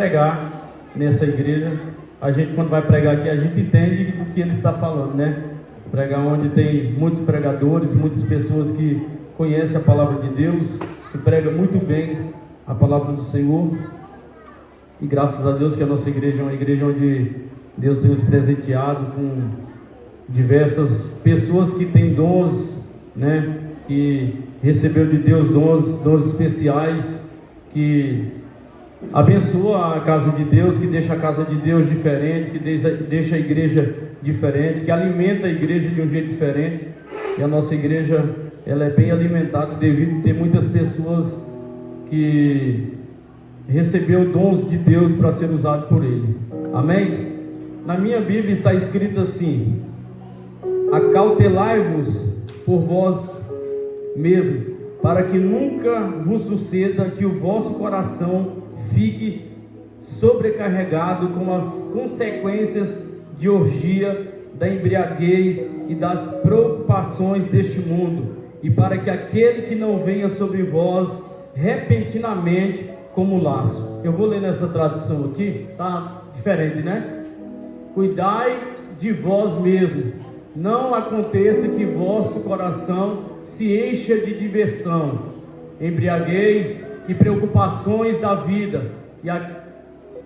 pregar nessa igreja. A gente, quando vai pregar aqui, a gente entende o que ele está falando, né? Pregar onde tem muitos pregadores, muitas pessoas que conhecem a palavra de Deus, que pregam muito bem a palavra do Senhor. E graças a Deus que a nossa igreja é uma igreja onde Deus tem nos presenteado com diversas pessoas que têm dons, né? Que receberam de Deus dons especiais, que abençoa a casa de Deus, que deixa a casa de Deus diferente, que deixa a igreja diferente, que alimenta a igreja de um jeito diferente. E a nossa igreja, ela é bem alimentada devido a ter muitas pessoas que recebeu dons de Deus para ser usado por Ele. Amém? Na minha Bíblia está escrito assim: acautelai-vos por vós mesmo, para que nunca vos suceda que o vosso coração fique sobrecarregado com as consequências de orgia, da embriaguez e das preocupações deste mundo, e para que aquele que não venha sobre vós repentinamente como laço. Eu vou ler nessa tradução aqui, tá diferente, né? Cuidai de vós mesmos, não aconteça que vosso coração se encha de diversão, embriaguez e preocupações da vida,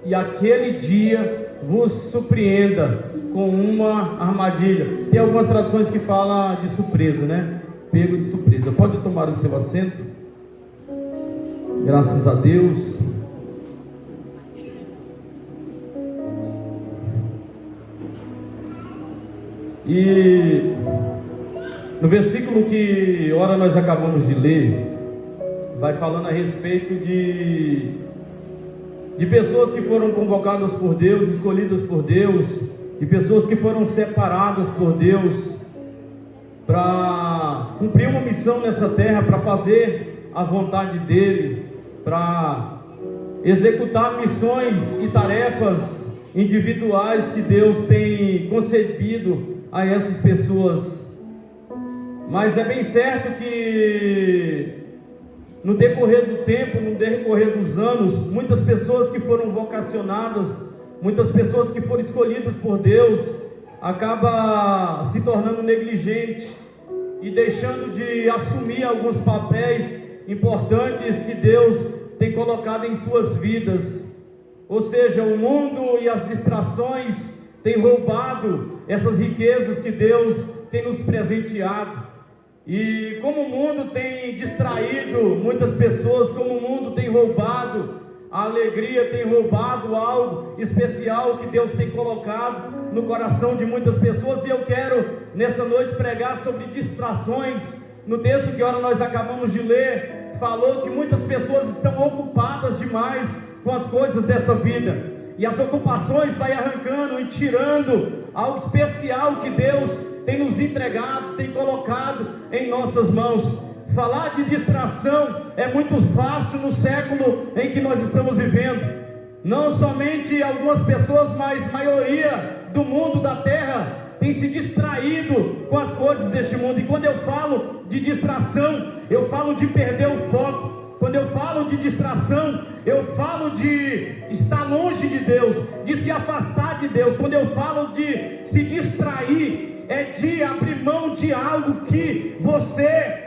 e aquele dia vos surpreenda com uma armadilha. Tem algumas traduções que falam de surpresa, né? Pego de surpresa. Pode tomar o seu assento. Graças a Deus. E no versículo que ora nós acabamos de ler, vai falando a respeito de pessoas que foram convocadas por Deus, escolhidas por Deus, de pessoas que foram separadas por Deus para cumprir uma missão nessa terra, para fazer a vontade dEle, para executar missões e tarefas individuais que Deus tem concedido a essas pessoas. Mas é bem certo que no decorrer do tempo, no decorrer dos anos, muitas pessoas que foram vocacionadas, muitas pessoas que foram escolhidas por Deus, acabam se tornando negligentes e deixando de assumir alguns papéis importantes que Deus tem colocado em suas vidas. Ou seja, o mundo e as distrações têm roubado essas riquezas que Deus tem nos presenteado. E como o mundo tem distraído muitas pessoas, como o mundo tem roubado a alegria, tem roubado algo especial que Deus tem colocado no coração de muitas pessoas. E eu quero nessa noite pregar sobre distrações. No texto que ora nós acabamos de ler, falou que muitas pessoas estão ocupadas demais com as coisas dessa vida, e as ocupações vai arrancando e tirando algo especial que Deus tem nos entregado, tem colocado em nossas mãos. Falar de distração é muito fácil no século em que nós estamos vivendo. Não somente algumas pessoas, mas a maioria do mundo, da terra, tem se distraído com as coisas deste mundo. E quando eu falo de distração, eu falo de perder o foco. Quando eu falo de distração, eu falo de estar longe de Deus, de se afastar de Deus. Quando eu falo de se distrair, é de abrir mão de algo que você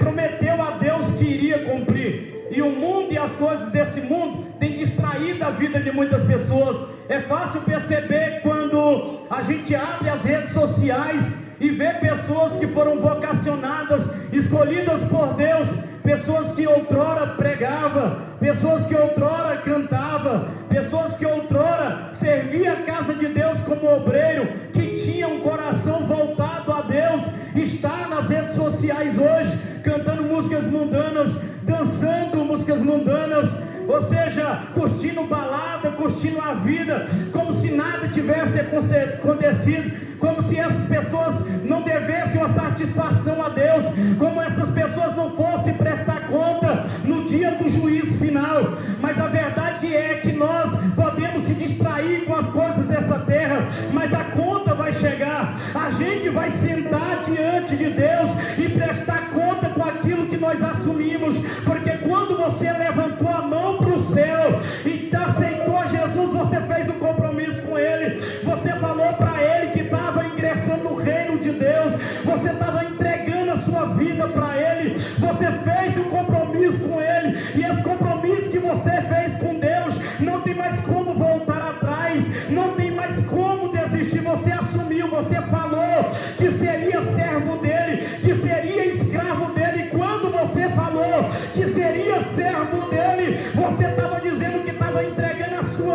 prometeu a Deus que iria cumprir. E o mundo e as coisas desse mundo têm distraído a vida de muitas pessoas. É fácil perceber quando a gente abre as redes sociais e vê pessoas que foram vocacionadas, escolhidas por Deus, pessoas que outrora pregavam, pessoas que outrora cantavam, pessoas que outrora serviam a casa de Deus como obreiro, que tinham um coração voltado a Deus, está nas redes sociais hoje, cantando músicas mundanas, dançando músicas mundanas, ou seja, curtindo balada, curtindo a vida, como se nada tivesse acontecido, como se essas pessoas não devessem uma satisfação a Deus, como essas pessoas não fossem prestar conta no dia do juízo final. Mas a verdade é que nós podemos se distrair com as coisas dessa terra, mas a conta vai chegar. A gente vai sentar diante de Deus e prestar conta com aquilo que nós assumimos, porque quando você levantou a mão para o céu e aceitou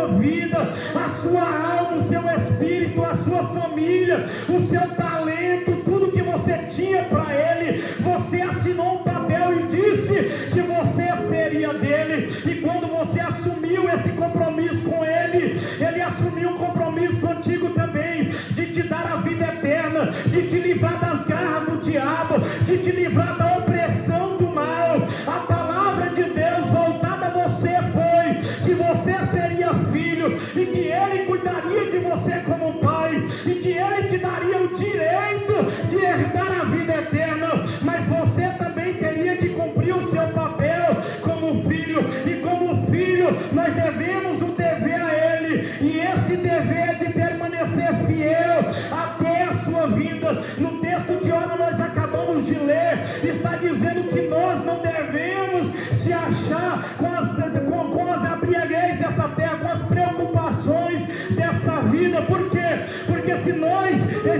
vida, a sua alma, o seu espírito, a sua família, o seu talento, tudo que você tinha para Ele. Você assinou um papel e disse que você seria dele. E quando você assumiu esse compromisso com Ele, Ele assumiu um compromisso contigo também, de te dar a vida eterna, de te livrar das garras do diabo, de te livrar da opressão do mal. A palavra de Deus voltada a você foi que você seria filho, e que Ele cuidaria de você como pai, e que Ele te daria o direito de herdar a vida eterna. Mas você também teria que cumprir o seu papel como filho, e como filho nós devemos um dever a Ele, e esse dever é de permanecer fiel até a sua vinda. No texto de Ana nós acabamos de ler, está dizendo que nós não devemos se achar com as abriaguez dessa terra, com as preocupações dessa vida. Por quê? Porque se nós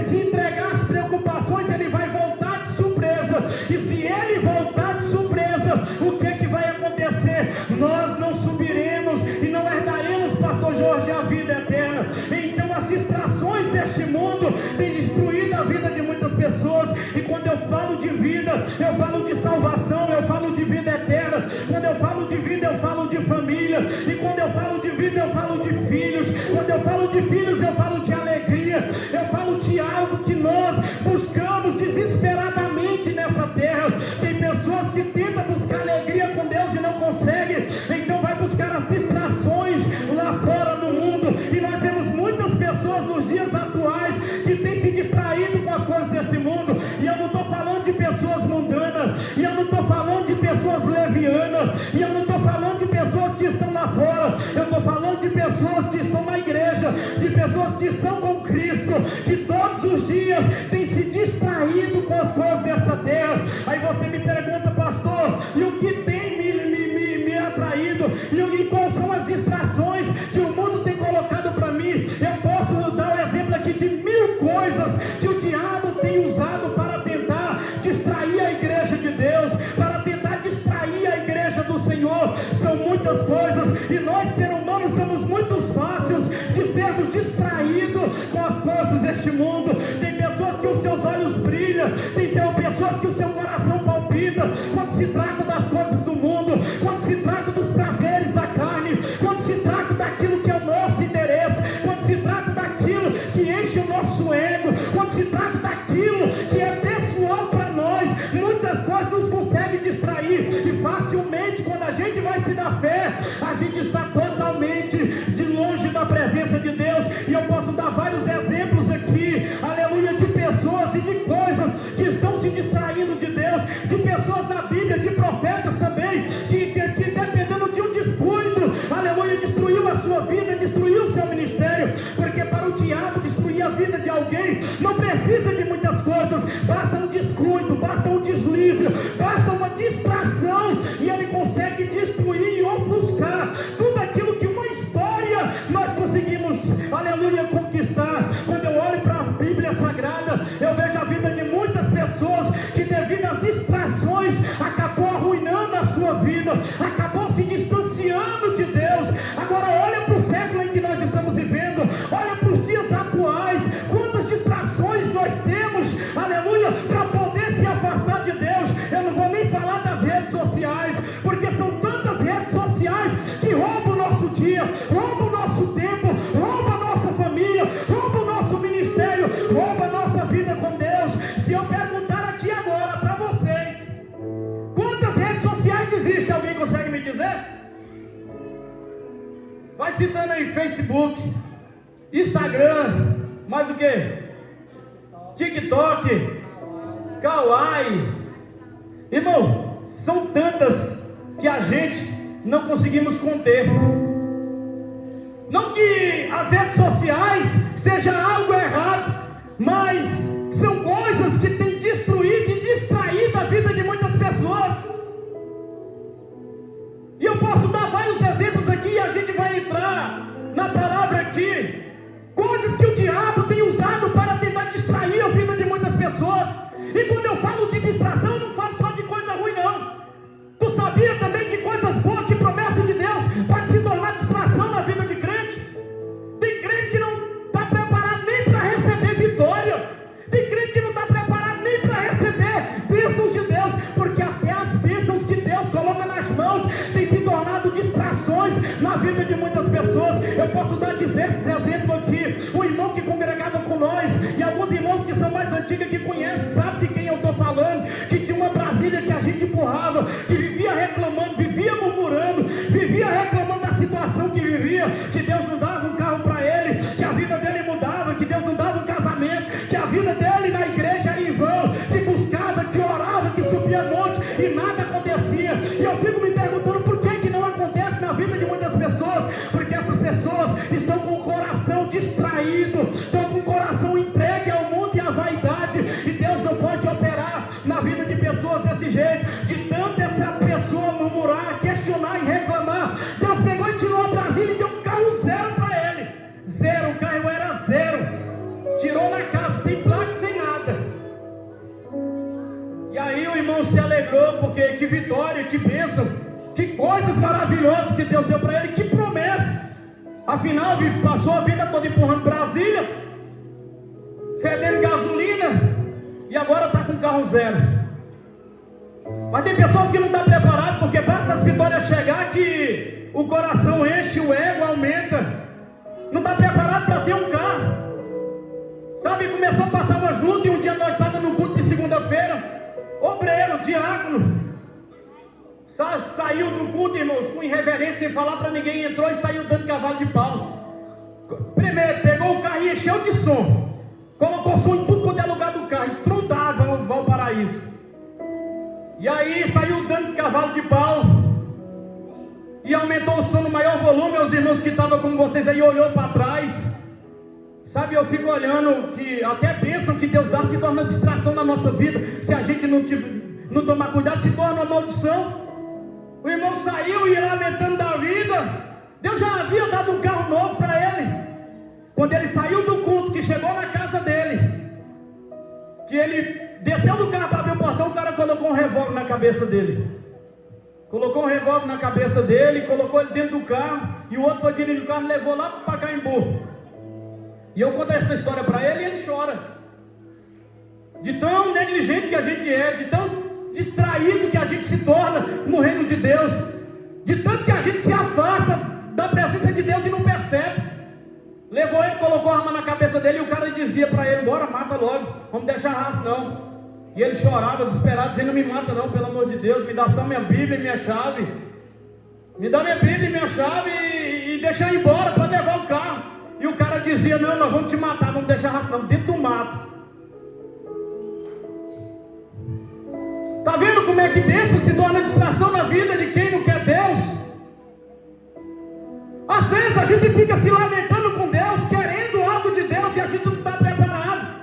se entregar às preocupações, Ele vai voltar de surpresa, e se Ele voltar de surpresa, o que vai acontecer? Nós não subiremos e não herdaremos, pastor Jorge, a vida eterna. Então as distrações deste mundo têm destruído a vida de muitas pessoas. E quando eu falo de vida, eu falo de salvação, eu falo de vida eterna. Quando eu falo de vida, eu falo de família. E quando eu falo de vida, eu falo de filhos. Quando eu falo de filhos, eu falo de alegria. Eu falo de algo que nós buscamos desesperadamente nessa terra. Tem pessoas que tentam buscar alegria com Deus e não conseguem, então vai buscar as distrações lá fora no mundo. E nós temos muitas pessoas nos dias atuais que têm se distraído com as coisas desse mundo. E eu não estou falando de pessoas mundanas, e eu não estou falando de pessoas levianas, e eu não estou falando de pessoas que estão lá fora. Eu estou falando de pessoas que estão na igreja, de pessoas que estão com Cristo, que todos os dias têm se distraído com as coisas dessa terra. Aí você me pergunta, pastor, e o que tem me atraído? E quais são as distrações que o mundo tem colocado para mim? Eu posso dar um exemplo aqui de 1000 coisas que o diabo tem usado para tentar distrair a igreja de Deus, para tentar distrair a igreja do Senhor. São muitas coisas, e nós, seres humanos, somos muito fáceis de sermos distraídos com as coisas deste mundo. Tem pessoas que os seus olhos brilham, tem pessoas que o seu coração palpita quando se trata das coisas do mundo, quando se trata dos prazeres da carne, quando se trata daquilo que é o nosso interesse, quando se trata daquilo que enche o nosso ego, quando se trata daquilo que é pessoal para nós. Muitas coisas nos conseguem distrair, e facilmente, quando a gente vai se dar fé, a gente está totalmente de longe da presença de Deus. E eu posso dar vários exemplos aqui, aleluia, de pessoas e de coisas que estão se distraindo de Deus, de pessoas na Bíblia, de profetas também, que dependendo de um descuido, aleluia, destruiu a sua vida, destruiu o seu ministério. Porque para o diabo destruir a vida de alguém, não precisa de muitas coisas, basta um descuido, basta um deslize, basta uma distração, e ele consegue destruir e ofuscar tudo aquilo que uma história nós conseguimos, aleluia, conquistar. Quando eu olho para a Bíblia Sagrada, eu vejo a vida de muitas pessoas que, devido às distrações, acabou arruinando a sua vida, acabou se distanciando de Deus. Agora olha para o século em que nós estamos vivendo, olha para os dias atuais, quantas distrações nós temos, aleluia, para poder se afastar de Deus. Eu não vou nem falar das redes sociais, porque são tantas redes sociais que roubam o nosso dia, roubam o nosso tempo, roubam a nossa família, roubam o nosso ministério, roubam a nossa vida com Deus. Se eu perguntar aqui agora para vocês, quantas redes sociais existem? Alguém consegue me dizer? Vai citando aí: Facebook, Instagram, mais o que? TikTok, Kawaii. Irmão, são tantas que a gente não conseguimos conter. Não que as redes sociais seja algo errado, mas são coisas que têm destruído e distraído a vida de muitas pessoas. E eu posso dar vários exemplos aqui, e a gente vai entrar na palavra aqui. Coisas que o diabo tem usado para tentar distrair a vida de muitas pessoas. E quando eu falo de distração, eu não falo só de coisa ruim, não. Tu sabia também que coisas boas, que promessas de Deus, pode se tornar distração na vida de crente? que Deus não dava um carro para ele, que a vida dele mudava, que Deus não dava um casamento, que a vida dele na igreja era em vão, que buscava, que orava, que subia monte e nada acontecia. E eu fico me perguntando por que não acontece na vida de muitas pessoas, porque essas pessoas estão com o coração distraído, estão com o coração entregue ao mundo e à vaidade, e Deus não pode operar na vida de pessoas desse jeito. De tanto essa pessoa murmurar, questionar e reclamar, Deus pegou e tirou a Brasília e deu um carro zero para ele. Zero, o carro era zero, tirou na casa, sem placa, sem nada. E aí o irmão se alegrou, porque que vitória, que bênção, que coisas maravilhosas que Deus deu para ele, que promessa. Afinal, passou a vida toda empurrando Brasília, fedendo gasolina, e agora está com carro zero. Mas tem pessoas que não estão preparadas, porque basta as vitórias chegar que o coração enche, o ego aumenta. Não está preparado para ter um carro. Sabe, começou a passar uma junta, e um dia nós estávamos no culto de segunda-feira, obreiro, diácono, saiu do culto, irmãos, com irreverência, sem falar para ninguém, entrou e saiu dando cavalo de pau. Primeiro, pegou o carro e encheu de som, colocou som em tudo quanto é lugar do carro, estrondava o Valparaíso. E aí saiu dando cavalo de pau, e aumentou o som no maior volume. Os irmãos que estavam com vocês aí olhou para trás. Sabe, eu fico olhando que até bênção que Deus dá se torna distração na nossa vida. Se a gente não tomar cuidado, se torna uma maldição. O irmão saiu e lamentando da vida. Deus já havia dado um carro novo para ele. Quando ele saiu do culto, que chegou na casa dele, que ele desceu do carro para abrir o portão, o cara colocou um revólver na cabeça dele. Colocou um revólver na cabeça dele, colocou ele dentro do carro, e o outro foi dirigindo o carro e levou lá para Pacaembu. E eu conto essa história para ele e ele chora. De tão negligente que a gente é, de tão distraído que a gente se torna no reino de Deus, de tanto que a gente se afasta da presença de Deus e não percebe. Levou ele, colocou a arma na cabeça dele, e o cara dizia para ele: bora, mata logo, vamos deixar rastro não. E ele chorava desesperado, dizendo: não me mata não, pelo amor de Deus, me dá só minha Bíblia e minha chave, me dá minha Bíblia e minha chave e deixa eu ir embora, pode levar o carro. E o cara dizia: não, nós vamos te matar, vamos deixar rastro não, dentro do mato. Está vendo como é que bênção se torna distração na vida de quem não quer Deus? Às vezes a gente fica se lamentando com Deus, querendo algo de Deus, e a gente não está preparado.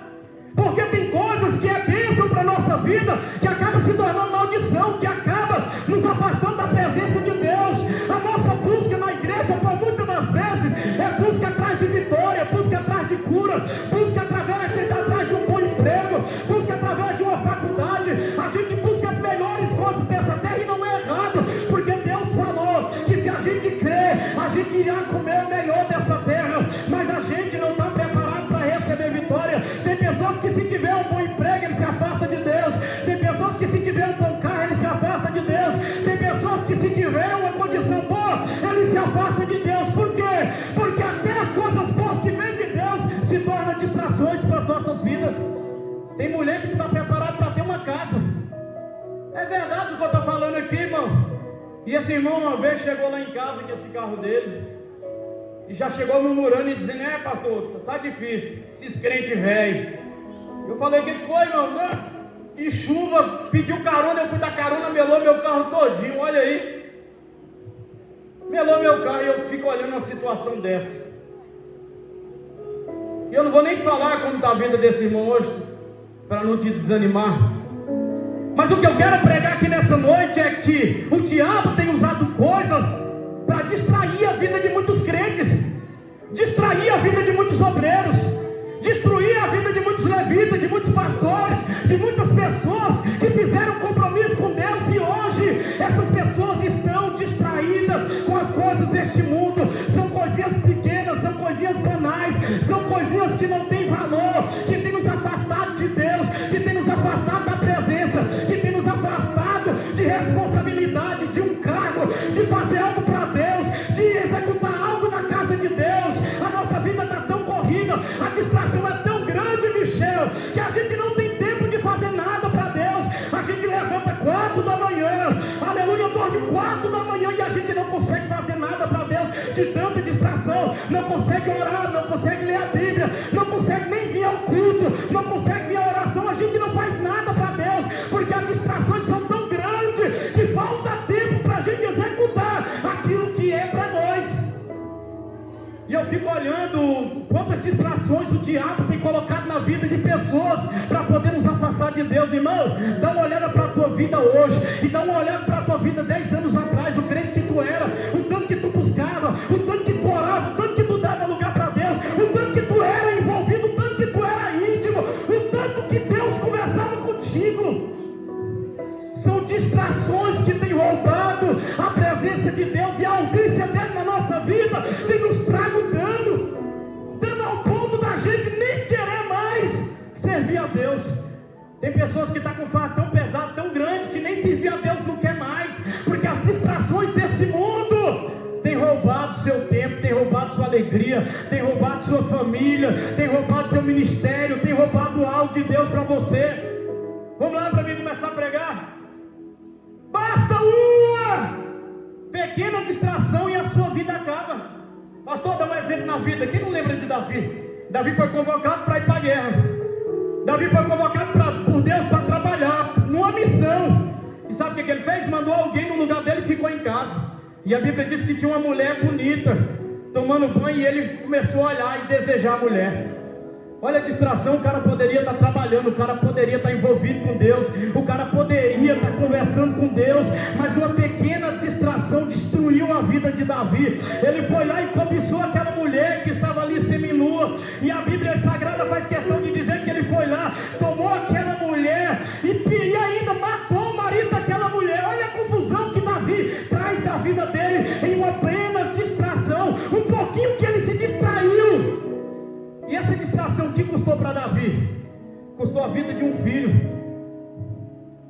Porque tem coisas que é bênção para a nossa vida, que acaba se tornando maldição, que acaba nos afastando da presença de Deus. A nossa busca na igreja, por muitas das vezes, é busca atrás de vitória, busca atrás de cura, busca atrás de um bom emprego, busca através de uma faculdade. A gente busca as melhores coisas dessa terra, e não é errado, porque Deus falou que se a gente crer, a gente irá comer o melhor dessa terra. Mas a gente não está preparado para receber vitória. Tem pessoas que se tiver um bom emprego, ele se afasta de Deus. Tem pessoas que se tiver um bom carro, ele se afasta de Deus. Tem pessoas que se tiver uma condição boa, ele se afasta de Deus. Por quê? Porque até as coisas boas que vêm de Deus se tornam distrações para as nossas vidas. Tem mulher que não está preparada para ter uma casa. É verdade o que eu estou falando aqui, irmão. E esse irmão uma vez chegou lá em casa com esse carro dele, e já chegou murmurando e dizendo: é, pastor, tá difícil, esses crentes velhos. Eu falei: o que foi, irmão? E chuva, pediu carona, eu fui dar carona, melou meu carro todinho, olha aí. Melou meu carro, e eu fico olhando uma situação dessa. E eu não vou nem falar como está a vida desse irmão hoje, para não te desanimar. Mas o que eu quero pregar aqui nessa noite é que o diabo tem usado coisas para distrair a vida de muitos crentes, distrair a vida de muitos obreiros, destruir a vida de muitos levitas, de muitos pastores, de muitas pessoas que fizeram compromisso com Deus, e hoje essas pessoas estão distraídas com as coisas deste mundo. São coisinhas pequenas, são coisinhas banais, são coisinhas que não têm valor, que têm nos afastado de Deus, que têm nos afastado da presença, que têm nos afastado de responsabilidade, de um cargo, de fazer algo para Deus, de executar algo na casa de Deus. A nossa vida está tão corrida, a distração é tão grande, Michel, que a gente não tem tempo de fazer nada para Deus. A gente levanta 4 da manhã, aleluia, dorme 4 da manhã, e a gente não consegue fazer nada para Deus, de tanta distração. consegue orar, não consegue ler a Bíblia, não consegue nem vir ao culto, não consegue vir à oração, a gente não faz nada para Deus, porque as distrações são tão grandes que falta tempo para a gente executar aquilo que é para nós. E eu fico olhando quantas distrações o diabo tem colocado na vida de pessoas para poder nos afastar de Deus. Irmão, dá uma olhada para a tua vida hoje e dá uma olhada para a tua vida 10 anos atrás, o crente que tu era, o tanto que tu buscava, o tanto que tu orava, o tanto que tu dava lugar para Deus, o tanto que tu era envolvido, o tanto que tu era íntimo, o tanto que Deus conversava contigo. São distrações que têm roubado a presença de Deus, e a ausência dele na nossa vida tem nos trago dano ao ponto da gente nem querer mais servir a Deus. Tem pessoas que estão com fardo tão pesado, tão grande, que nem servir a Deus não quer mais, porque as distrações desse mundo têm roubado seu tempo, têm roubado sua alegria, têm roubado sua família, têm roubado seu ministério, têm roubado algo de Deus para você. Vamos lá para mim começar a pregar. Basta uma pequena distração e a sua vida acaba. Pastor, dá um exemplo na vida. Quem não lembra de Davi? Davi foi convocado para ir para a guerra. Davi foi convocado por Deus para trabalhar numa missão. E sabe o que ele fez? Mandou alguém no lugar dele e ficou em casa. E a Bíblia diz que tinha uma mulher bonita tomando banho, e ele começou a olhar e desejar a mulher. Olha a distração, o cara poderia estar trabalhando, o cara poderia estar envolvido com Deus, o cara poderia estar conversando com Deus, mas uma pequena distração destruiu a vida de Davi. Ele foi lá e cobiçou aquela mulher que estava ali seminua, e a Bíblia Sagrada faz questão de dizer que ele foi lá, tomou aquela mulher e ainda matou o marido daquela mulher. Olha a confusão que Davi traz da vida dele em uma plena distração, um pouquinho que ele se distraiu. E essa distração que custou para Davi? Custou a vida de um filho.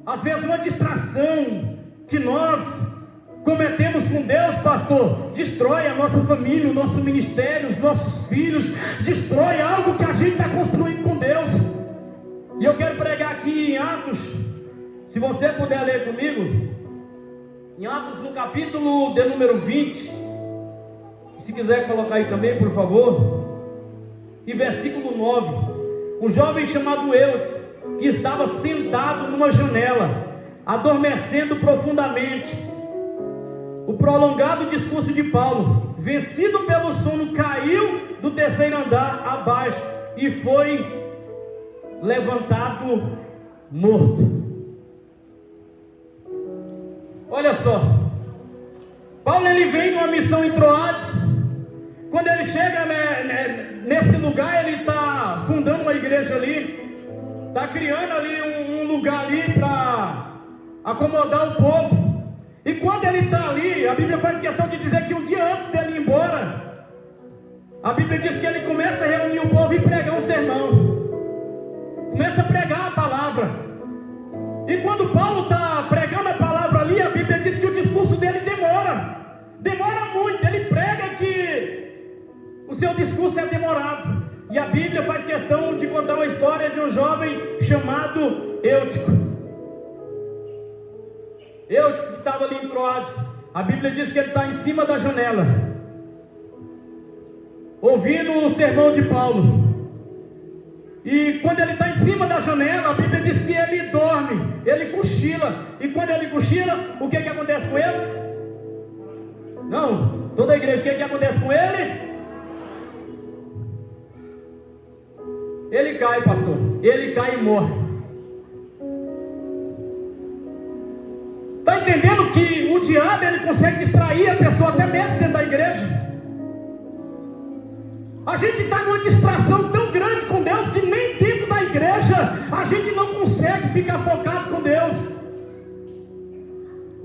Às vezes uma distração que nós cometemos com Deus, pastor, destrói a nossa família, o nosso ministério, os nossos filhos, destrói algo que a gente está construindo com Deus. E eu quero pregar aqui em Atos, se você puder ler comigo, em Atos no capítulo de número 20, se quiser colocar aí também, por favor. E versículo 9, um jovem chamado Eutico, que estava sentado numa janela, adormecendo profundamente. O prolongado discurso de Paulo, vencido pelo sono, caiu do terceiro andar abaixo e foi levantado morto. Olha só, Paulo ele vem numa missão em Troade. Quando ele chega nesse lugar, ele está fundando uma igreja ali, está criando ali um lugar ali para acomodar o povo. E quando ele está ali, a Bíblia faz questão de dizer que um dia antes dele ir embora, a Bíblia diz que ele começa a reunir o povo e pregar um sermão, começa a pregar a palavra. E quando Paulo está pregando a palavra ali, a Bíblia diz que o discurso dele demora muito. Ele prega que o seu discurso é demorado. E a Bíblia faz questão de contar uma história de um jovem chamado Eutico. Eutico que estava ali em Troade. A Bíblia diz que ele está em cima da janela, ouvindo o sermão de Paulo. E quando ele está em cima da janela, a Bíblia diz que ele dorme, ele cochila. E quando ele cochila, o que acontece com ele? Não, toda a igreja, o que acontece com ele? Ele cai, pastor. Ele cai e morre. Está entendendo que o diabo ele consegue distrair a pessoa até mesmo dentro da igreja? A gente está numa distração tão grande com Deus que nem dentro da igreja a gente não consegue ficar focado com Deus.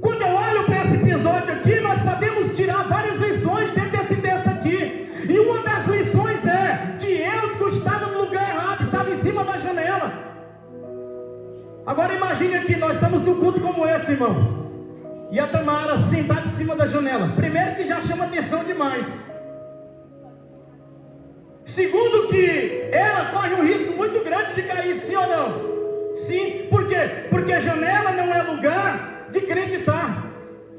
Quando eu olho para esse episódio aqui, nós podemos tirar várias lições dentro desse texto aqui. E uma das lições é que Eutico estava no lugar errado, estava em cima da janela. Agora imagine aqui, nós estamos num culto como esse, irmão, e a Tamara sentada em cima da janela. Primeiro que já chama atenção demais. Segundo que ela corre um risco muito grande de cair, sim ou não? Sim, por quê? Porque janela não é lugar de crente estar.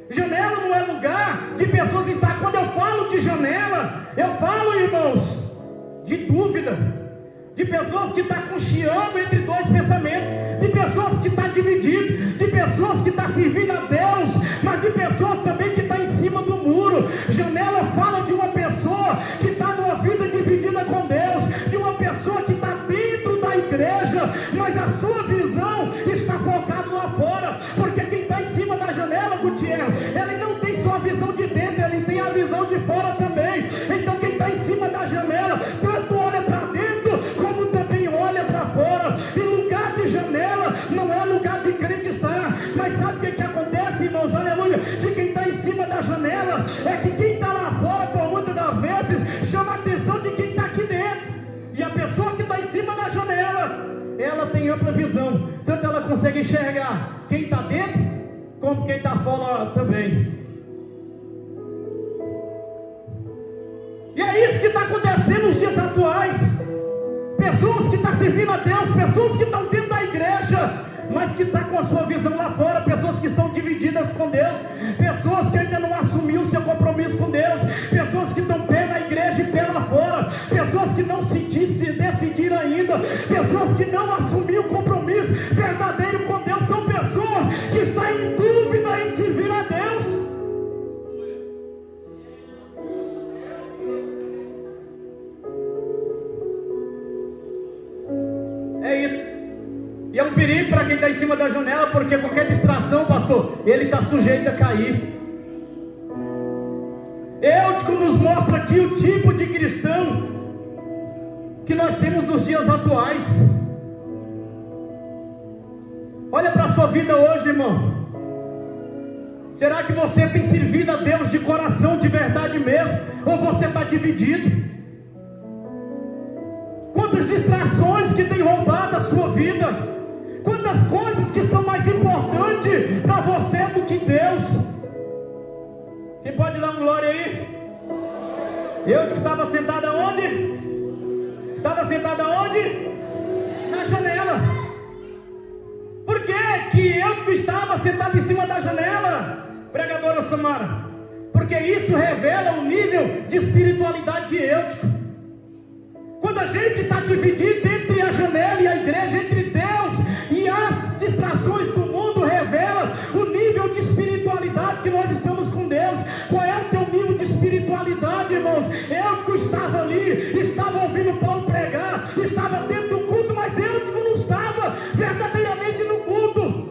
Janela não é lugar de pessoas estar. Quando eu falo de janela, Eu falo, irmãos, de dúvida, de pessoas que estão cocheando entre dois pensamentos, de pessoas que estão divididas, de pessoas que estão servindo a Deus, mas de pessoas também que estão em cima do muro. Janela fala de uma pessoa que está numa vida dividida com Deus, de uma pessoa que está dentro da igreja, mas a sua visão está focada lá fora, porque quem está em cima da janela, Gutierrez, ele não tem só a visão de dentro, ele tem a visão de fora também. Então quem está em cima da janela, tanto olha para dentro, como também olha para fora. E lugar de janela não é lugar de crente estar. Mas sabe o que acontece, irmãos? Aleluia! De quem está em cima da janela, é que quem está lá fora, por muitas das vezes, chama a atenção de quem está aqui dentro. E a pessoa que está em cima da janela, ela tem ampla visão, tanto ela consegue enxergar quem está dentro, como quem está fora também. E é isso que está acontecendo nos dias atuais. Pessoas que estão servindo a Deus, pessoas que estão dentro da igreja, mas que estão com a sua visão lá fora, pessoas que estão divididas com Deus, pessoas que ainda não assumiu o seu compromisso com Deus, pessoas que estão pé na igreja e pé lá fora, pessoas que não se decidiram ainda, pessoas que não assumiram o compromisso verdadeiro com Deus, são pessoas que estão em dúvida em servir a Deus. É isso. E é um perigo para quem está em cima da janela, porque qualquer distração, pastor, ele está sujeito a cair. Eutico nos mostra aqui o tipo de cristão que nós temos nos dias atuais. Olha para a sua vida hoje, irmão. Será que você tem servido a Deus de coração, de verdade mesmo? Ou você está dividido? Quantas distrações que tem roubado a sua vida? Quantas coisas que são mais importantes para você do que Deus? Quem pode dar uma glória aí? Eu que estava sentado aonde? Estava sentado aonde? Na janela. Por que eu que estava sentado em cima da janela, pregadora Samara? Porque isso revela o nível de espiritualidade de Eutico. Quando a gente está dividido entre a janela e a igreja, entre Deus e as distrações do mundo, revela o nível de espiritualidade que nós estamos com Deus. Qual é o teu nível de espiritualidade, irmãos? Eutico estava ali, estava ouvindo Paulo pregar, estava dentro do culto, mas Eutico não estava verdadeiramente no culto.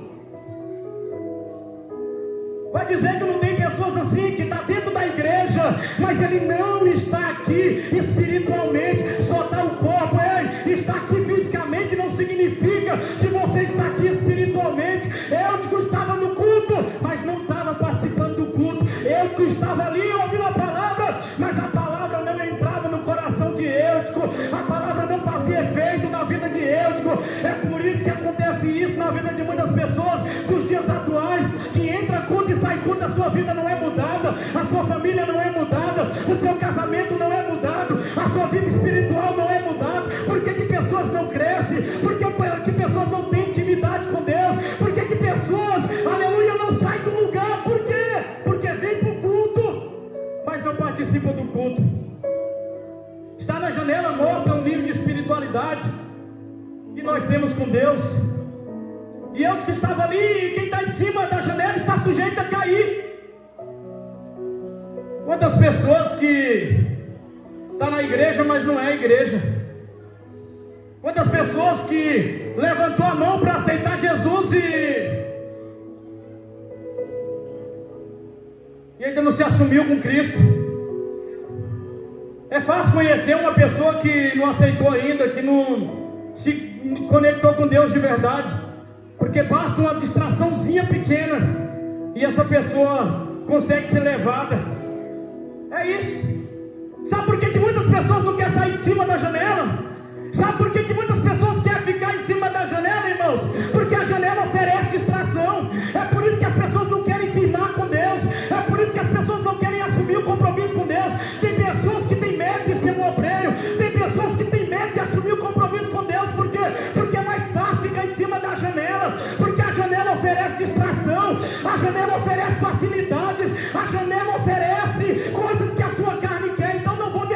Vai dizer que não tem pessoas assim, que está dentro da igreja, mas ele não está aqui espiritualmente, só está o corpo. Está aqui fisicamente não significa que você está aqui espiritualmente. Eutico estava no culto, mas não estava participando do culto. Eutico estava ali ouvindo a palavra, mas a palavra não entrava no coração de Eutico, a palavra não fazia efeito na vida de Eutico. É por isso que acontece isso na vida de muitas pessoas dos dias atuais, que entra culto e sai culto, a sua vida não é mudada, a sua família não é mudada, o seu casamento não é mudado, a sua vida espiritual não é mudada. Por que pessoas não crescem? Por que pessoas não têm intimidade com Deus? Por que pessoas, aleluia, não saem do lugar? Por quê? Porque vem para o culto, mas não participam do culto. Está na janela mostra um nível de espiritualidade que nós temos com Deus. E eu que estava ali, e quem está em cima da janela está sujeito a cair. Quantas pessoas que estão na igreja, mas não é igreja? Quantas pessoas que levantou a mão para aceitar Jesus e ainda não se assumiu com Cristo? É fácil conhecer uma pessoa que não aceitou ainda, que não se conectou com Deus de verdade, porque basta uma distraçãozinha pequena e essa pessoa consegue ser levada. É isso. Sabe por que muitas pessoas não querem sair de cima da janela? Sabe por que muitas pessoas querem ficar em cima da janela, irmãos? Porque a janela oferece distração. É por isso que as pessoas não querem firmar com Deus. É por isso que as pessoas não querem assumir o compromisso com Deus. Tem pessoas que têm medo de ser um obreiro. Tem pessoas que têm medo de assumir o compromisso com Deus. Por quê? Porque é mais fácil ficar em cima da janela. Porque a janela oferece distração. A janela oferece facilidades. A janela oferece coisas que a sua carne quer. Então não vou me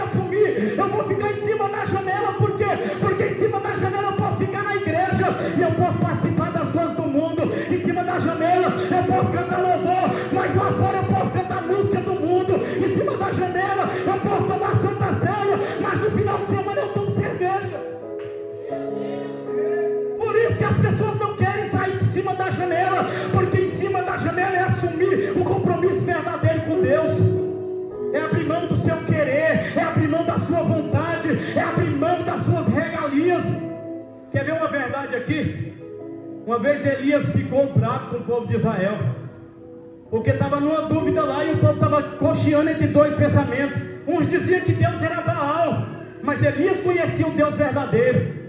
Elias, quer ver uma verdade aqui? Uma vez Elias ficou bravo com o povo de Israel, porque estava numa dúvida lá, e o povo estava cocheando entre dois pensamentos. Uns diziam que Deus era Baal, mas Elias conhecia o Deus verdadeiro.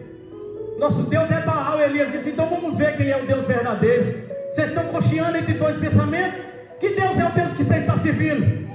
Nosso Deus é Baal. Elias disse: então vamos ver quem é o Deus verdadeiro. Vocês estão cocheando entre dois pensamentos. Que Deus é o Deus que você está servindo?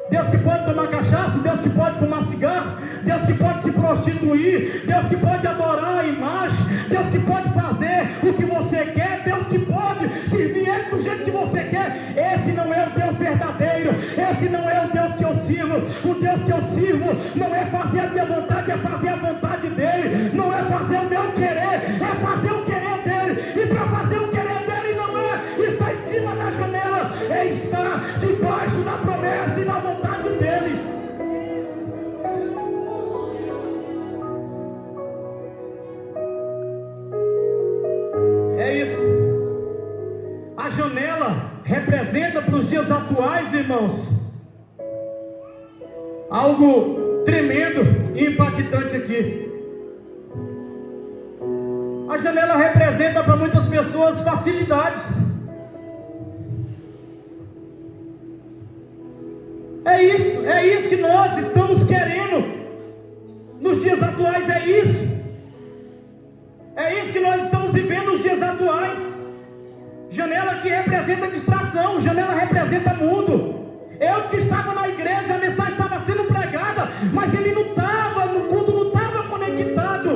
Deus que pode tomar cachaça, Deus que pode fumar cigarro, Deus que pode se prostituir, Deus que pode adorar a imagem, Deus que pode fazer o que você quer, Deus que pode servir Ele do jeito que você quer. Esse não é o Deus verdadeiro, esse não é o Deus que eu sirvo. O Deus que eu sirvo não é fazer a minha vontade, é fazer a vontade dEle. Não é fazer o meu querer, é fazer o querer dEle. E para fazer o querer dEle não é estar em cima da janela, é estar debaixo da promessa e da vontade dEle. É isso. A janela representa para os dias atuais, irmãos, algo tremendo e impactante aqui. A janela representa para muitas pessoas facilidades. É isso que nós estamos querendo nos dias atuais, é isso que nós estamos vivendo nos dias atuais. Janela que representa distração, janela representa mundo. Eu que estava na igreja, a mensagem estava sendo pregada, mas ele não estava, no culto não estava conectado.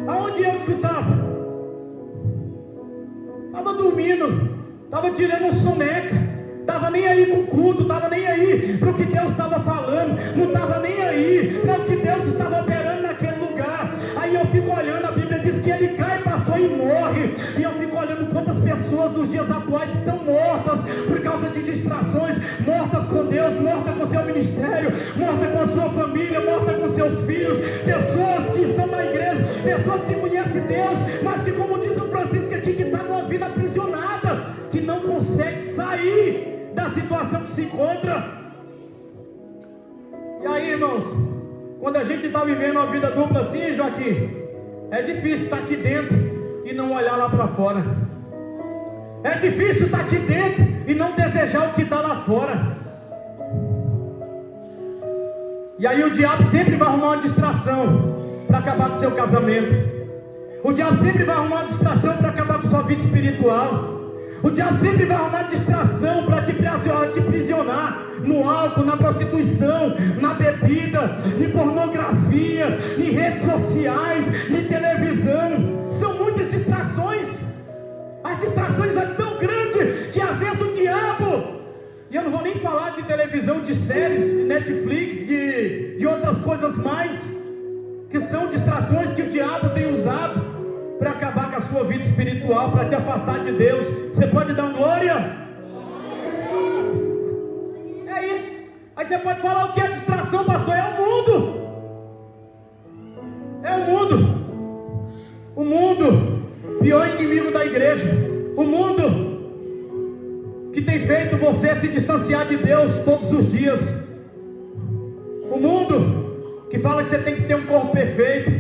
Aonde eu que estava? Estava dormindo, estava tirando um soneca, estava nem aí com o culto, estava nem aí para o que Deus estava falando, não estava nem aí para o que Deus estava operando naquele lugar. Aí eu fico olhando, a Bíblia diz que ele cai, pastor, e morre. E eu fico olhando quantas pessoas nos dias atuais estão mortas por causa de distrações, mortas com Deus, mortas com seu ministério, mortas com a sua família, mortas com seus filhos. Pessoas que estão na igreja, pessoas que conhecem Deus, mas que, como diz o Francisco aqui, que está numa vida aprisionada, que não consegue sair da situação que se encontra. E aí, irmãos, quando a gente está vivendo uma vida dupla assim, Joaquim, é difícil estar aqui dentro e não olhar lá para fora. É difícil estar aqui dentro e não desejar o que está lá fora. E aí o diabo sempre vai arrumar uma distração para acabar com o seu casamento. O diabo sempre vai arrumar uma distração para acabar com a sua vida espiritual. O diabo sempre vai arrumar distração para te aprisionar no álcool, na prostituição, na bebida, em pornografia, em redes sociais, em televisão. São muitas distrações. As distrações são tão grandes que às vezes o diabo, e eu não vou nem falar de televisão, de séries, de Netflix, de outras coisas mais, que são distrações que o diabo tem usado para acabar com a sua vida espiritual, para te afastar de Deus. Você pode dar glória? É isso. Aí você pode falar: o que é distração, pastor? É o mundo. É o mundo. O mundo, pior inimigo da igreja. O mundo que tem feito você se distanciar de Deus todos os dias. O mundo que fala que você tem que ter um corpo perfeito.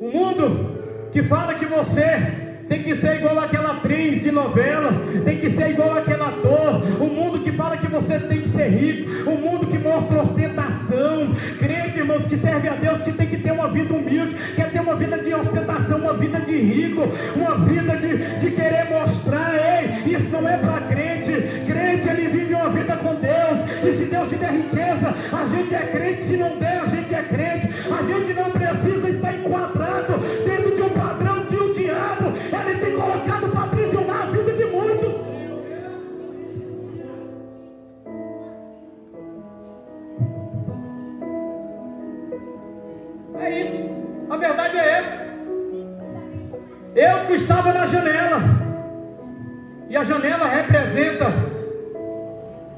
O mundo que fala que você tem que ser igual aquela atriz de novela, tem que ser igual aquele ator. O mundo que fala que você tem que ser rico, o mundo que mostra ostentação. Crente, irmãos, que serve a Deus, que tem que ter uma vida humilde, quer ter uma vida de ostentação, uma vida de rico, uma vida de querer mostrar. Ei, isso não é para crente. Crente, ele vive uma vida com Deus, e se Deus te der riqueza, a gente é crente. Se não der, a gente é crente. A gente não precisa estar enquadrado dentro de um padrão que o diabo ele tem colocado para aprisionar a vida de muitos. É isso, a verdade é essa. Eu que estava na janela, e a janela representa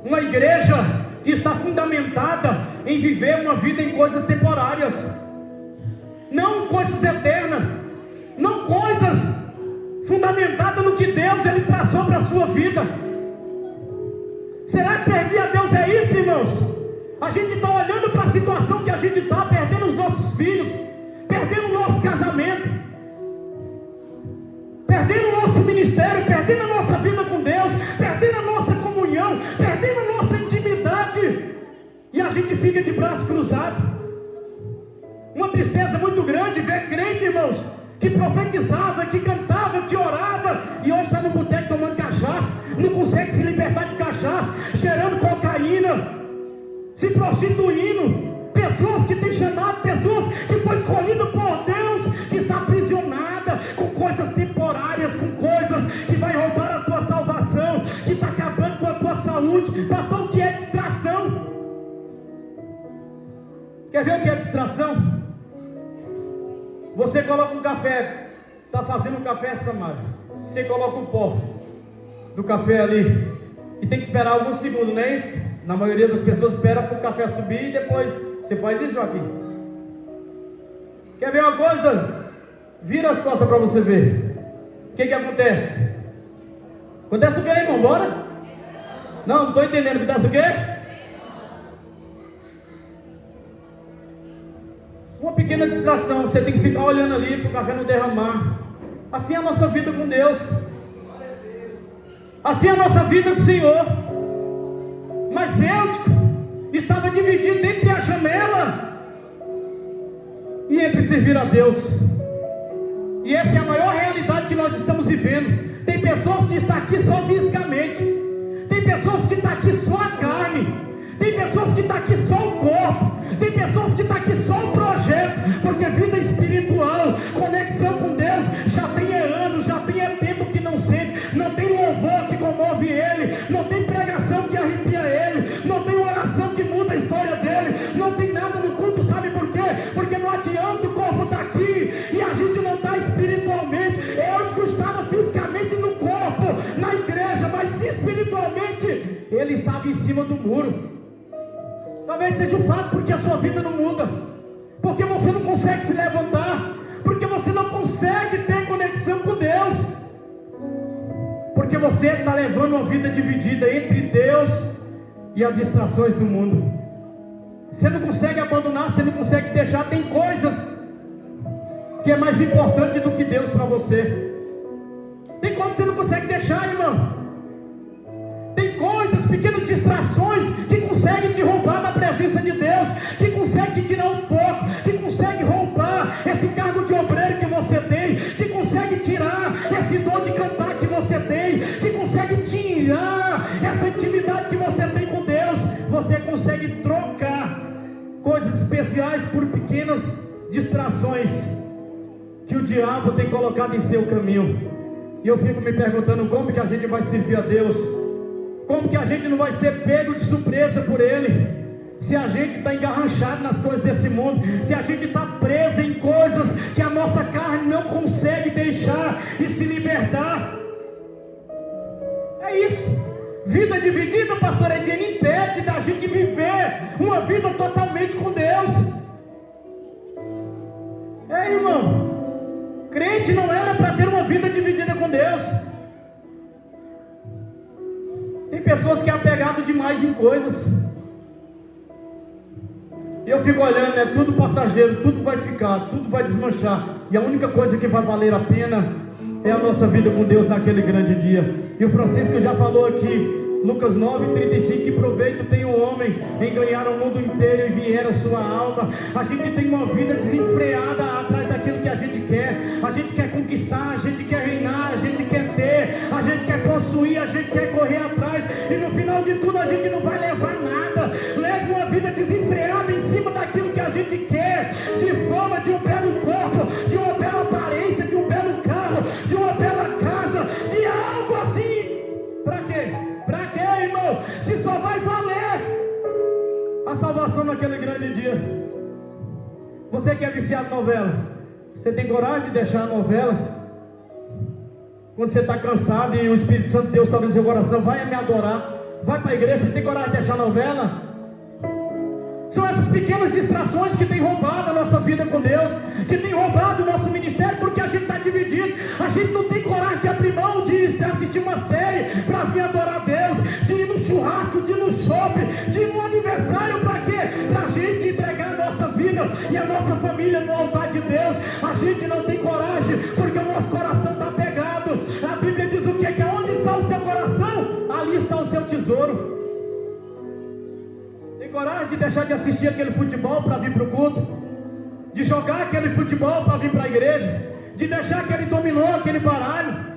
uma igreja que está fundamentada em viver uma vida em coisas temporárias, não coisas eternas, não coisas fundamentadas no que Deus ele traçou para a sua vida. Será que servir a Deus é isso, irmãos? A gente está olhando para a situação que a gente está, perdendo os nossos filhos, perdendo o nosso casamento, fica de braço cruzado. Uma tristeza muito grande ver crente, irmãos, que profetizava, que cantava, que orava, e hoje está no boteco tomando cachaça, não consegue se libertar de cachaça, cheirando cocaína, se prostituindo. Pessoas que têm chamado, pessoas que foi escolhido por Deus, que está aprisionada com coisas temporárias, com coisas que vai roubar a tua salvação, que está acabando com a tua saúde. Pastor, o que é distração? Quer ver o que é distração? Você coloca um café, está fazendo um café, Samara, você coloca um pó do café ali, e tem que esperar alguns segundos, não é isso? Na maioria das pessoas espera para o café subir e depois você faz isso, Joaquim. Quer ver uma coisa? Vira as costas para você ver. O que acontece? Acontece o que, irmão? Bora? Não estou entendendo. Acontece o quê? Uma pequena distração. Você tem que ficar olhando ali para o café não derramar. Assim é a nossa vida com Deus. Assim é a nossa vida com o Senhor. Mas Eutico estava dividido entre a janela e entre servir a Deus. E essa é a maior realidade que nós estamos vivendo. Tem pessoas que estão aqui só fisicamente, tem pessoas que estão aqui só a carne, tem pessoas que estão aqui só o corpo, tem pessoas que estão aqui só o projeto, porque vida espiritual, conexão com Deus, já tem anos, já tem tempo que não sente, não tem louvor que comove ele, não tem pregação que arrepia ele, não tem oração que muda a história dele, não tem nada no culto. Sabe por quê? Porque não adianta o corpo estar aqui e a gente não está espiritualmente. Eu estava fisicamente no corpo, na igreja, mas espiritualmente ele estava em cima do muro. Talvez seja o fato porque a sua vida não muda, porque você não consegue se levantar, porque você não consegue ter conexão com Deus, porque você está levando uma vida dividida entre Deus e as distrações do mundo. Você não consegue abandonar, você não consegue deixar. Tem coisas que é mais importante do que Deus para você. Tem coisas que você não consegue deixar, irmão. Tem coisas, pequenas distrações que conseguem te roubar da presença de Deus, que conseguem te tirar o foco, que conseguem roubar esse cargo de obreiro que você tem, que conseguem tirar esse dom de cantar que você tem, que conseguem tirar essa intimidade que você tem com Deus. Você consegue trocar coisas especiais por pequenas distrações que o diabo tem colocado em seu caminho. E eu fico me perguntando como que a gente vai servir a Deus, como que a gente não vai ser pego de surpresa por Ele, se a gente está engarranchado nas coisas desse mundo, se a gente está preso em coisas que a nossa carne não consegue deixar e se libertar. É isso. Vida dividida, pastor Ediene, impede da gente viver uma vida totalmente com Deus. É, irmão, crente não era para ter uma vida dividida com Deus. Tem pessoas que é apegado demais em coisas. E eu fico olhando, é tudo passageiro, tudo vai ficar, tudo vai desmanchar. E a única coisa que vai valer a pena é a nossa vida com Deus naquele grande dia. E o Francisco já falou aqui, Lucas 9:35, que proveito tem o homem em ganhar o mundo inteiro e vier a sua alma. A gente tem uma vida desenfreada atrás daquilo que a gente quer. A gente quer conquistar, a gente quer reinar, a gente quer ter, a gente quer possuir, a gente quer correr atrás, e no final de tudo a gente não vai levar nada. Leve uma vida desenfreada em cima daquilo que a gente quer, de fama, de um belo corpo, de uma bela aparência, de um belo carro, de uma bela casa, de algo assim. Para quê? Para quê, irmão? Se só vai valer a salvação naquele grande dia. Você que é viciado em novela, você tem coragem de deixar a novela? Quando você está cansado e o Espírito Santo de Deus está no seu coração, vai me adorar, vai para a igreja, você tem coragem de deixar a novela? São essas pequenas distrações que têm roubado a nossa vida com Deus, que têm roubado o nosso ministério, porque a gente está dividido. A gente não tem coragem de abrir mão de assistir uma série para vir adorar a Deus, de ir no churrasco, de ir no shopping, de ir no aniversário. Para quê? Para a gente entregar a nossa vida e a nossa família no altar de Deus. A gente não tem coragem, porque o nosso coração está pegado. A Bíblia diz o quê? Que aonde está o seu coração, ali está o seu tesouro. coragem de deixar de assistir aquele futebol para vir para o culto, de jogar aquele futebol para vir para a igreja, de deixar aquele dominó, aquele baralho,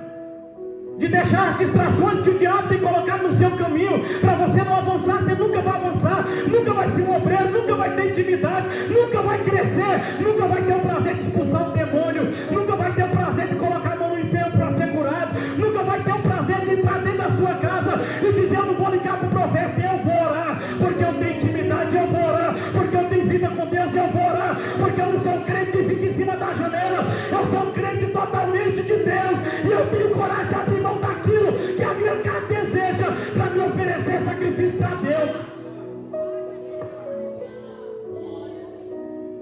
de deixar as distrações que o diabo tem colocado no seu caminho, para você não avançar. Você nunca vai avançar, nunca vai ser um obreiro, nunca vai ter intimidade, nunca vai crescer, nunca vai ter o prazer de expulsar o demônio, nunca vai ter o prazer de colocar a mão no enfermo para ser curado, nunca vai ter o prazer de entrar dentro da sua casa e dizer: eu não vou ligar para o profeta, eu vou orar, porque eu tenho intimidade, eu vou orar, porque eu tenho vida com Deus, eu vou orar, porque eu não sou um crente que fica em cima da janela, eu sou um crente totalmente de Deus, e eu tenho coragem de abrir mão daquilo que a minha carne deseja, para me oferecer sacrifício para Deus.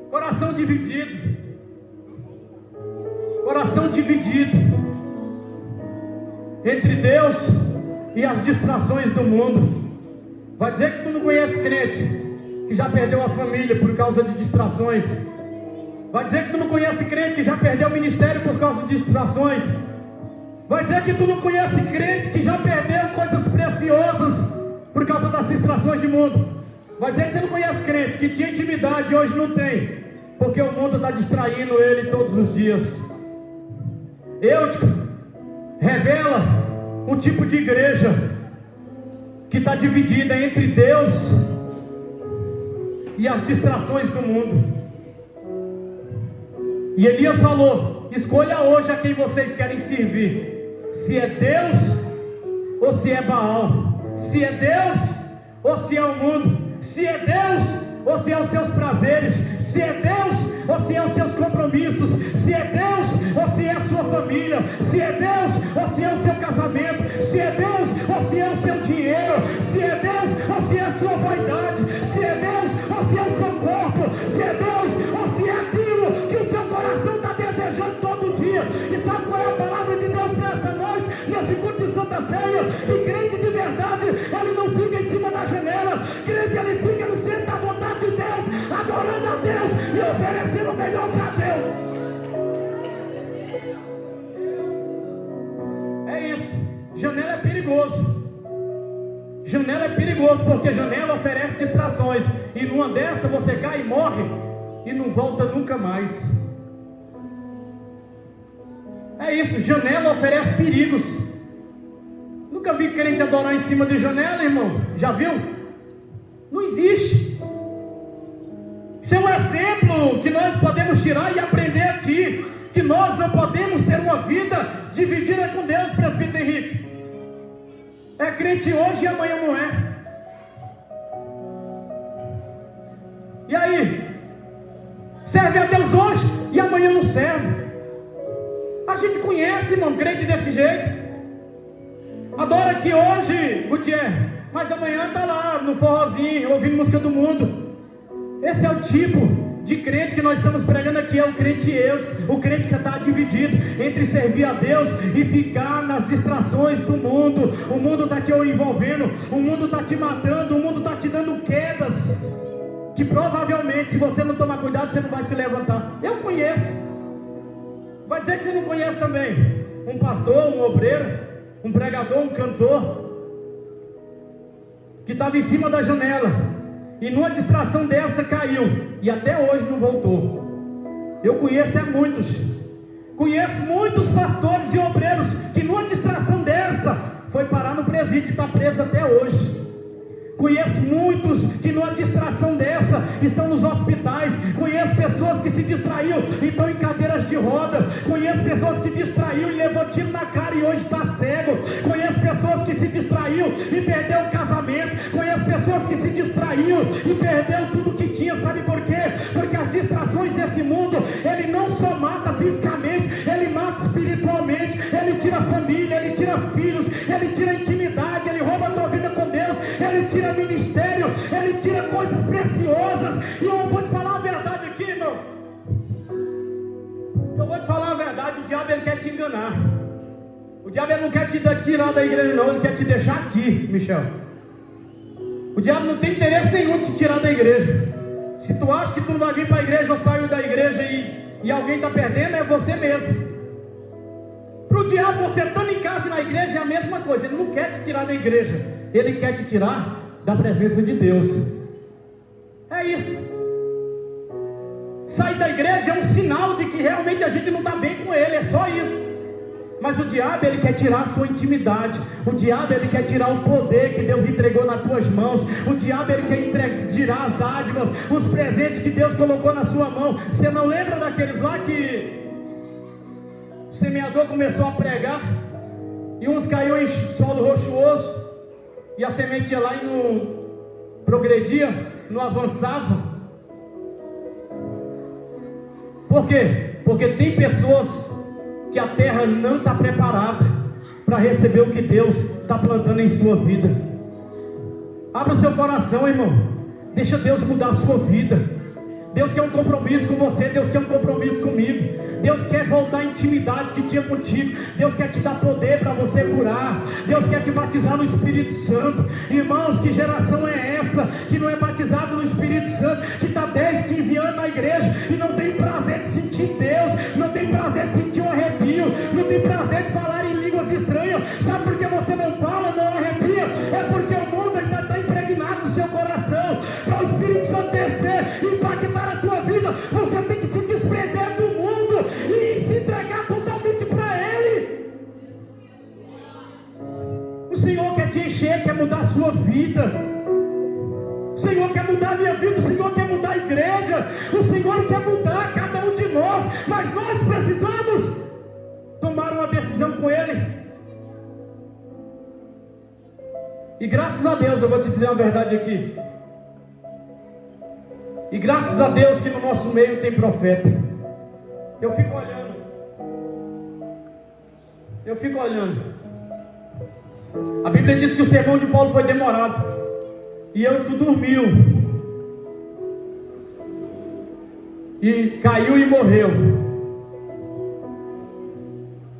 Coração dividido, coração dividido entre Deus e as distrações do mundo. Vai dizer que tu não conhece crente que já perdeu a família por causa de distrações. Vai dizer que tu não conhece crente que já perdeu o ministério por causa de distrações. Vai dizer que tu não conhece crente que já perdeu coisas preciosas por causa das distrações do mundo. Vai dizer que você não conhece crente que tinha intimidade e hoje não tem, porque o mundo está distraindo ele todos os dias. Eutico revela um tipo de igreja que está dividida entre Deus e as distrações do mundo. E Elias falou: escolha hoje a quem vocês querem servir, se é Deus ou se é Baal, se é Deus ou se é o mundo, se é Deus ou se é os seus prazeres, se é Deus ou se é os seus compromissos, se é Deus ou se é a sua família, se é Deus ou se é o seu casamento, se é Deus ou se é o seu dinheiro, se é Deus ou se é a sua vaidade, se é Deus ou se é o seu corpo, se é Deus ou se é aquilo que o seu coração está desejando todo dia. E sabe qual é a palavra de Deus para essa noite, nesse culto de Santa Ceia? Que crente de verdade, ele não fica em cima da janela, crente, ele fica no centro da vontade de Deus, adorando a Deus e oferecendo o melhor para Deus. É isso. Janela é perigoso. Janela é perigoso, porque janela oferece distrações, e numa dessa você cai e morre e não volta nunca mais. É isso, janela oferece perigos. Nunca vi crente adorar em cima de janela, irmão. Já viu? Não existe. Isso é um exemplo que nós podemos tirar e aprender aqui, que nós não podemos ter uma vida dividida com Deus, presbítero Henrique. É crente hoje e amanhã não é. E aí? Serve a Deus hoje e amanhã não serve. A gente conhece, irmão, crente desse jeito. Adora aqui hoje, Gutierrez, mas amanhã está lá no forrozinho, ouvindo música do mundo. Esse é o tipo de crente que nós estamos pregando aqui, é o crente eutico, o crente que está dividido entre servir a Deus e ficar nas distrações do mundo. O mundo está te envolvendo, o mundo está te matando, o mundo está te dando quedas, que provavelmente, se você não tomar cuidado, você não vai se levantar. Eu conheço. Vai dizer que você não conhece também um pastor, um obreiro, um pregador, um cantor, que estava em cima da janela e numa distração dessa caiu e até hoje não voltou. Eu conheço muitos pastores e obreiros que numa distração dessa foi parar no presídio e está preso até hoje. Conheço muitos que numa distração dessa estão nos hospitais. Conheço pessoas que se distraiu e estão em cadeiras de roda. Conheço pessoas que distraiu e levou tiro na cara e hoje está cego. Conheço pessoas que se distraiu e perdeu o casamento. Conheço pessoas que se distraiu e perdeu tudo que tinha. Sabe por quê? Porque as distrações desse mundo, ele não só mata fisicamente, ele mata espiritualmente. Ele tira família, ele tira filhos, ele tira intimidade, ele rouba a tua vida com Deus, ele tira ministério, ele tira coisas preciosas. E eu vou te falar a verdade aqui, irmão. Eu vou te falar a verdade. O diabo, ele quer te enganar. O diabo, ele não quer te tirar da igreja, não. Ele quer te deixar aqui, Michel. O diabo não tem interesse nenhum de te tirar da igreja. Se tu acha que tu não vai vir para a igreja ou saiu da igreja e alguém está perdendo, é você mesmo. Para o diabo, você estando em casa e na igreja é a mesma coisa. Ele não quer te tirar da igreja, ele quer te tirar da presença de Deus. É isso. Sair da igreja é um sinal de que realmente a gente não está bem com ele, é só isso. Mas o diabo, ele quer tirar a sua intimidade. O diabo, ele quer tirar o poder que Deus entregou nas tuas mãos. O diabo, ele quer tirar as dádivas, os presentes que Deus colocou na sua mão. Você não lembra daqueles lá que o semeador começou a pregar e uns caiu em solo rochoso e a semente ia lá e não progredia, não avançava? Por quê? Porque tem pessoas que a terra não está preparada para receber o que Deus está plantando em sua vida. Abra o seu coração, irmão. Deixa Deus mudar a sua vida. Deus quer um compromisso com você. Deus quer um compromisso comigo. Deus quer voltar à intimidade que tinha contigo. Deus quer te dar poder para você curar. Deus quer te batizar no Espírito Santo. Irmãos, que geração é essa que não é batizado no Espírito Santo, que está 10, 15 anos na igreja e não tem prazer de sentir Deus, não tem prazer de sentir um arrepio, não tem prazer de falar em línguas estranhas? Sabe por que você não fala, não arrepia? É porque o mundo ainda está impregnado no seu coração. Para o Espírito Santo descer e impactar a tua vida, você tem que se desprender do mundo e se entregar totalmente para Ele. O Senhor quer te encher, quer mudar a sua vida. O Senhor quer mudar a minha vida, o Senhor quer mudar a igreja, o Senhor quer mudar cada um de nós, mas nós precisamos tomar uma decisão com Ele. E graças a Deus, eu vou te dizer uma verdade aqui, e graças a Deus que no nosso meio tem profeta. Eu fico olhando, a Bíblia diz que o sermão de Paulo foi demorado, e Eusto dormiu, e caiu e morreu.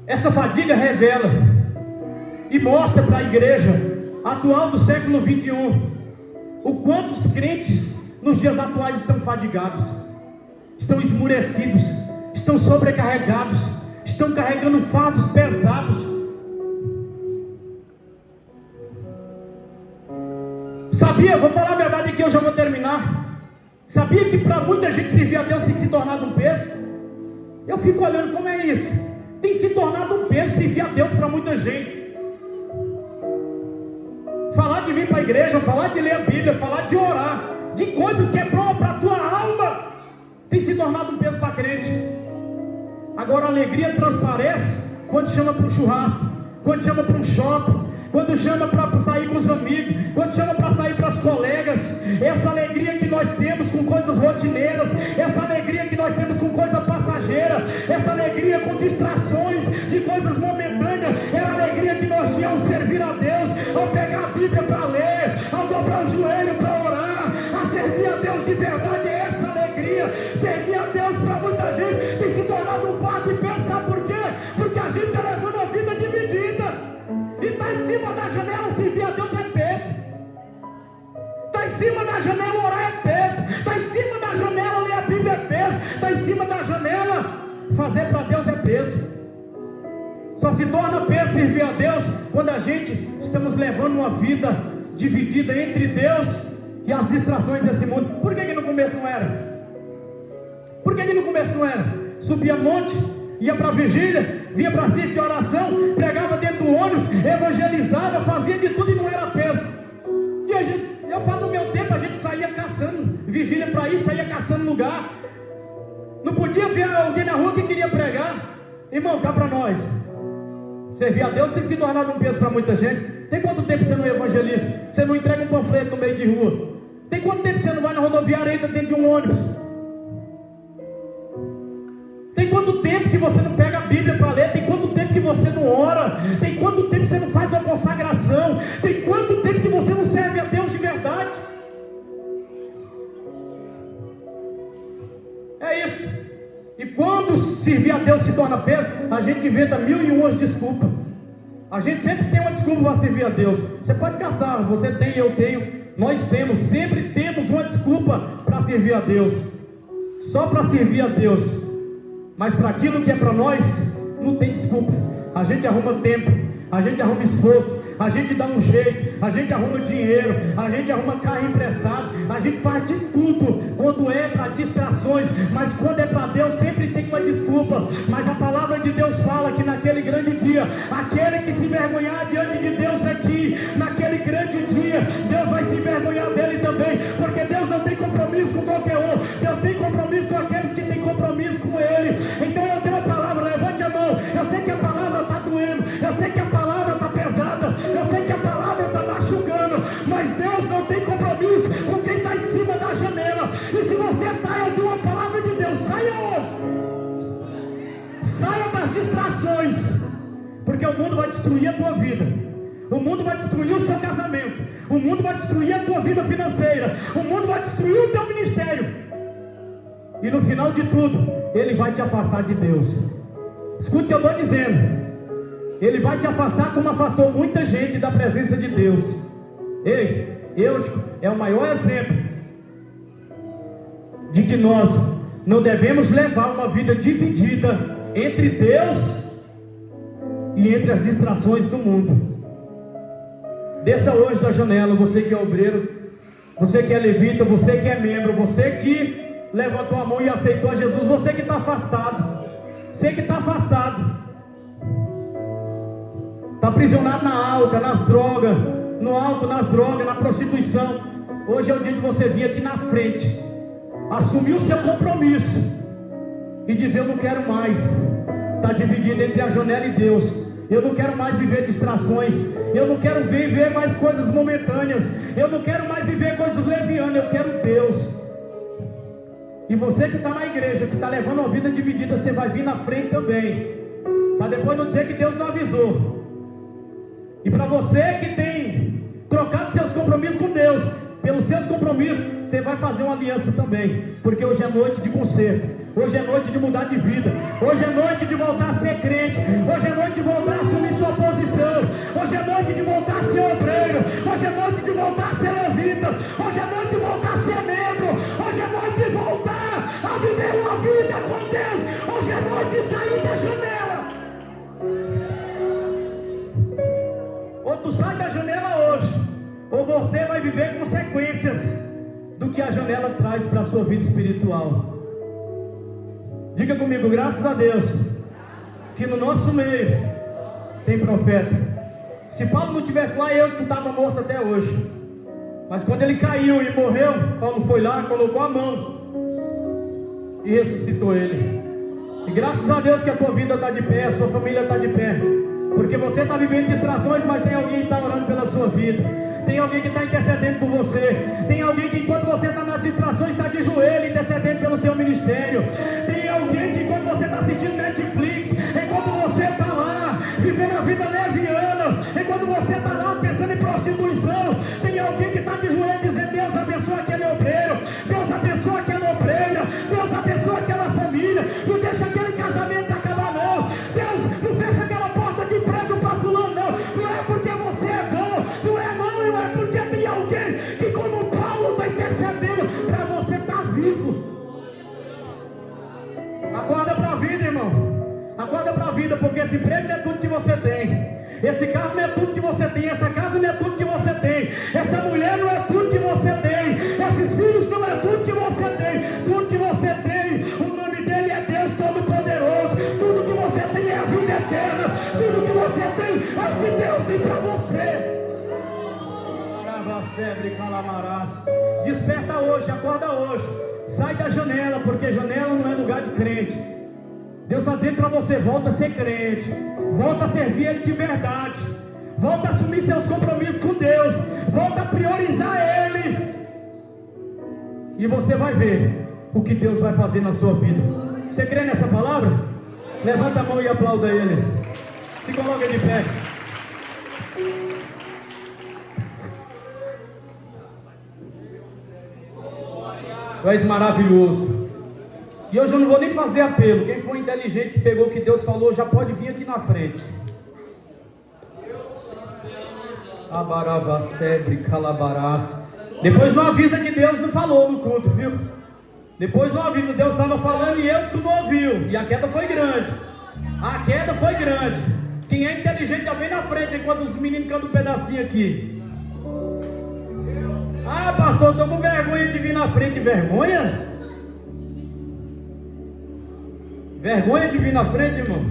Essa fadiga revela e mostra para a igreja atual do século 21 o quanto os crentes nos dias atuais estão fadigados, estão esmurecidos, estão sobrecarregados, estão carregando fardos pesados. Sabia, vou falar a verdade aqui, eu já vou terminar. Sabia que para muita gente servir a Deus tem se tornado um peso? Eu fico olhando como é isso. Tem se tornado um peso servir a Deus para muita gente. Falar de vir para a igreja, falar de ler a Bíblia, falar de orar, de coisas que é bom para a tua alma, tem se tornado um peso para crente. Agora a alegria transparece quando chama para um churrasco, quando chama para um shopping, quando chama para sair com os amigos, quando chama para sair para as colegas. Essa alegria que nós temos com coisas rotineiras, essa alegria que nós temos com coisa passageira, essa alegria com distrações de coisas momentâneas, é a alegria que nós tínhamos servir a Deus, ao pegar a Bíblia para ler, ao dobrar o joelho para orar, a servir a Deus de verdade. É essa alegria. Servir a Deus para muita gente tem se tornado um fardo. E pensar por quê? Porque a gente está levando a vida dividida. E está em cima da janela, servir a Deus é peso. Está em cima da janela, orar é peso. Está em cima da janela, ler a Bíblia é peso. Está em cima da janela, fazer para Deus é peso. Só se torna peso servir a Deus quando a gente estamos levando uma vida dividida entre Deus e as distrações desse mundo. Por que no começo não era? Por que no começo não era? Subia monte, ia para a vigília, vinha para sítio de oração, pregava dentro do ônibus, evangelizava, fazia de tudo e não era peso. E eu falo, no meu tempo a gente saía caçando vigília para ir, saía caçando lugar. Não podia ver alguém na rua que queria pregar. Irmão, cá para nós. Servir a Deus tem se tornado um peso para muita gente. Tem quanto tempo você não evangeliza? Você não entrega um panfleto no meio de rua? Tem quanto tempo você não vai na rodoviária e entra dentro de um ônibus? Tem quanto tempo que você não pega a Bíblia para ler? Tem quanto tempo que você não ora? Tem quanto tempo que você não faz uma consagração? Tem quanto tempo que você não serve a Deus de verdade? É isso. E quando servir a Deus se torna peso, a gente inventa 1001 desculpas. A gente sempre tem uma desculpa para servir a Deus. Você pode caçar, você tem, eu tenho, nós temos, sempre temos uma desculpa para servir a Deus. Só para servir a Deus. Mas para aquilo que é para nós, não tem desculpa. A gente arruma tempo, a gente arruma esforço, a gente dá um jeito, a gente arruma dinheiro, a gente arruma carro emprestado, a gente faz de tudo quando é para distrações, mas quando é para Deus sempre tem uma desculpa. Mas a palavra de Deus fala que naquele grande dia, aquele que se envergonhar diante de Deus aqui, naquele grande dia, Deus vai se envergonhar dele também, porque Deus não tem compromisso com qualquer um, Deus tem compromisso com aqueles que têm compromisso com Ele. Então eu tenho a palavra, levante a mão. Eu sei que a palavra está doendo, eu sei que a palavra está pesada, eu sei que a palavra está machucando, mas Deus não tem compromisso com quem está em cima da janela. E se você está e ouviu a palavra de Deus, saia hoje, saia das distrações, porque o mundo vai destruir a tua vida, o mundo vai destruir o seu casamento, o mundo vai destruir a tua vida financeira, o mundo vai destruir o teu ministério, e no final de tudo, ele vai te afastar de Deus. Escute o que eu estou dizendo. Ele vai te afastar como afastou muita gente da presença de Deus. Ei, Eutico é o maior exemplo de que nós não devemos levar uma vida dividida entre Deus e entre as distrações do mundo. Desça hoje da janela, você que é obreiro, você que é levita, você que é membro, você que levantou a mão e aceitou a Jesus, você que está afastado, você que está afastado, está aprisionado na álcool, nas drogas, no álcool, nas drogas, na prostituição. Hoje é o dia de você vir aqui na frente, assumir o seu compromisso e dizer: eu não quero mais estar dividido entre a janela e Deus. Eu não quero mais viver distrações, eu não quero viver mais coisas momentâneas, eu não quero mais viver coisas levianas, eu quero Deus. E você que está na igreja, que está levando uma vida dividida, você vai vir na frente também, para depois não dizer que Deus não avisou. E para você que tem trocado seus compromissos com Deus, pelos seus compromissos, você vai fazer uma aliança também, porque hoje é noite de conserto, hoje é noite de mudar de vida, hoje é noite de voltar a ser crente, hoje é noite de voltar a assumir sua posição, hoje é noite de voltar a ser obreiro, hoje é noite de voltar a ser levita, hoje é noite de voltar a ser membro, hoje é noite de voltar a viver uma vida com Deus, hoje é noite de sair da janela. Ou tu sai da janela hoje, ou você vai viver consequências do que a janela traz para a sua vida espiritual. Diga comigo: graças a Deus que no nosso meio tem profeta. Se Paulo não estivesse lá, eu que estava morto até hoje. Mas quando ele caiu e morreu, Paulo foi lá, colocou a mão e ressuscitou ele. E graças a Deus que a tua vida está de pé, a sua família está de pé, porque você está vivendo distrações, mas tem alguém que está orando pela sua vida, tem alguém que está intercedendo por você, tem alguém que enquanto você está nas distrações está de joelho intercedendo pelo seu ministério, tem alguém que enquanto você está assistindo Netflix, enquanto você está lá vivendo a vida leviana, enquanto você está lá pensando em prostituição, tem alguém que está de joelho dizendo: Deus abençoa aquele obreiro, Deus abençoa aquela obreira, Deus abençoa aquela família, não deixa aquele casamento acabar não, Deus não fecha aquela porta de emprego para fulano não, não é porque você é bom, não é porque tem alguém que como Paulo está intercedendo para você estar vivo. Acorda para a vida, irmão, acorda para a vida, porque esse emprego não é tudo que você tem, esse carro não é tudo que você tem, essa casa não é tudo que você tem, essa mulher não é tudo que você tem, esses filhos não é tudo que você tem, tudo que você tem, o nome dele é Deus Todo-Poderoso, tudo que você tem é a vida eterna, tudo que você tem é o que Deus tem para você. Desperta hoje, acorda hoje, sai da janela, porque janela não é lugar de crente. Deus está dizendo para você: volta a ser crente, volta a servir Ele de verdade, volta a assumir seus compromissos com Deus, volta a priorizar Ele, e você vai ver o que Deus vai fazer na sua vida. Você crê nessa palavra? Levanta a mão e aplauda Ele. Se coloca de pé. Tu és maravilhoso. E hoje eu não vou nem fazer apelo. Quem for inteligente, pegou o que Deus falou, já pode vir aqui na frente. Abarava, sebre, calabarás. Depois não avisa que Deus não falou no culto, viu? Depois não avisa, Deus estava falando e tu não ouviu. E a queda foi grande. A queda foi grande. Quem é inteligente já vem na frente, enquanto os meninos cantam um pedacinho aqui. Ah, pastor, eu estou com vergonha de vir na frente. Vergonha? Vergonha de vir na frente, irmão?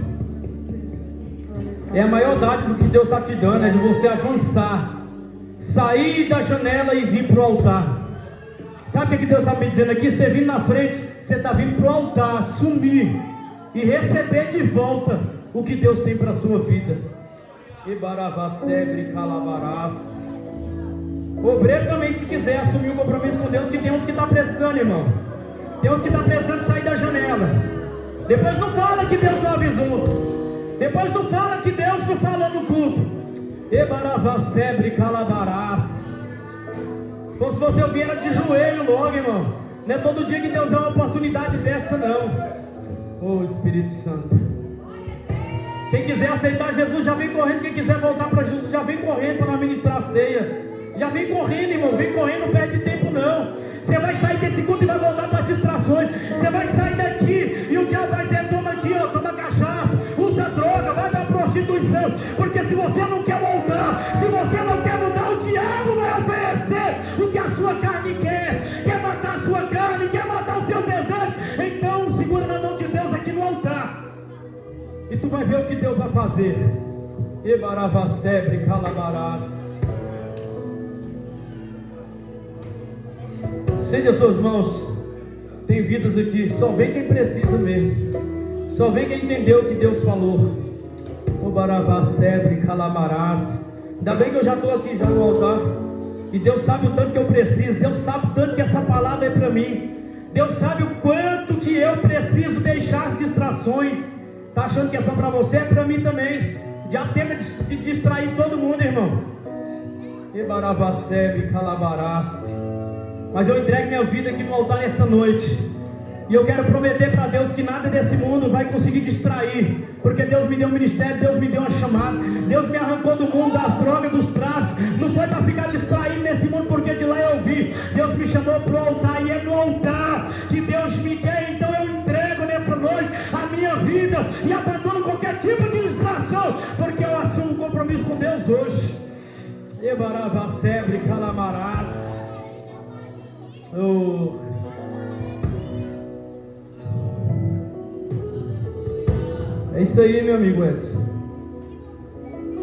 É a maior dádiva que Deus está te dando, é de você avançar, sair da janela e vir para o altar. Sabe o que Deus está me dizendo aqui? Você vindo na frente, você está vindo para o altar, assumir e receber de volta o que Deus tem para a sua vida. Ibaravasebre calabarás. Obreiro também, se quiser assumir um compromisso com Deus, que tem uns que está precisando, irmão. Tem uns que está precisando sair da janela. Depois não fala que Deus não avisou. Depois não fala que Deus não falou no culto. Ibaravasebre calabarás. Então, se você vier de joelho logo, irmão, não é todo dia que Deus dá uma oportunidade dessa, não. Oh, Espírito Santo. Quem quiser aceitar Jesus, já vem correndo. Quem quiser voltar para Jesus, já vem correndo para ministrar a ceia. Já vem correndo, irmão. Vem correndo, não perde tempo, não. Você vai sair desse culto e vai voltar para as distrações. Você vai sair daqui e o diabo vai dizer: toma aqui, ó, toma cachaça, usa droga, vai para a prostituição. Porque se você não quer voltar, se você não quer mudar, o diabo vai oferecer o que a sua carne quer matar a sua carne, quer matar o seu desejo. Então segura na mão de Deus aqui no altar e tu vai ver o que Deus vai fazer. Ebaravasebre calabarás. Estende as suas mãos. Tem vidas aqui, só vem quem precisa mesmo. Só vem quem entendeu o que Deus falou. Obaravasebre calabarás. Ainda bem que eu já estou aqui já no altar. E Deus sabe o tanto que eu preciso. Deus sabe o tanto que essa palavra é para mim. Deus sabe o quanto que eu preciso deixar as distrações. Está achando que é só para você? É para mim também. Já tenta de distrair todo mundo, irmão. Ebaravasebre calabarás. Mas eu entrego minha vida aqui no altar nessa noite. E eu quero prometer para Deus que nada desse mundo vai conseguir distrair. Porque Deus me deu um ministério, Deus me deu uma chamada. Deus me arrancou do mundo das drogas, dos tráficos. Não foi para ficar distraído nesse mundo, porque de lá eu vi. Deus me chamou para o altar, e é no altar que Deus me quer. Então eu entrego nessa noite a minha vida e abandono qualquer tipo de distração, porque eu assumo um compromisso com Deus hoje. Ebaravasebre calamarás. Oh. É isso aí, meu amigo Edson.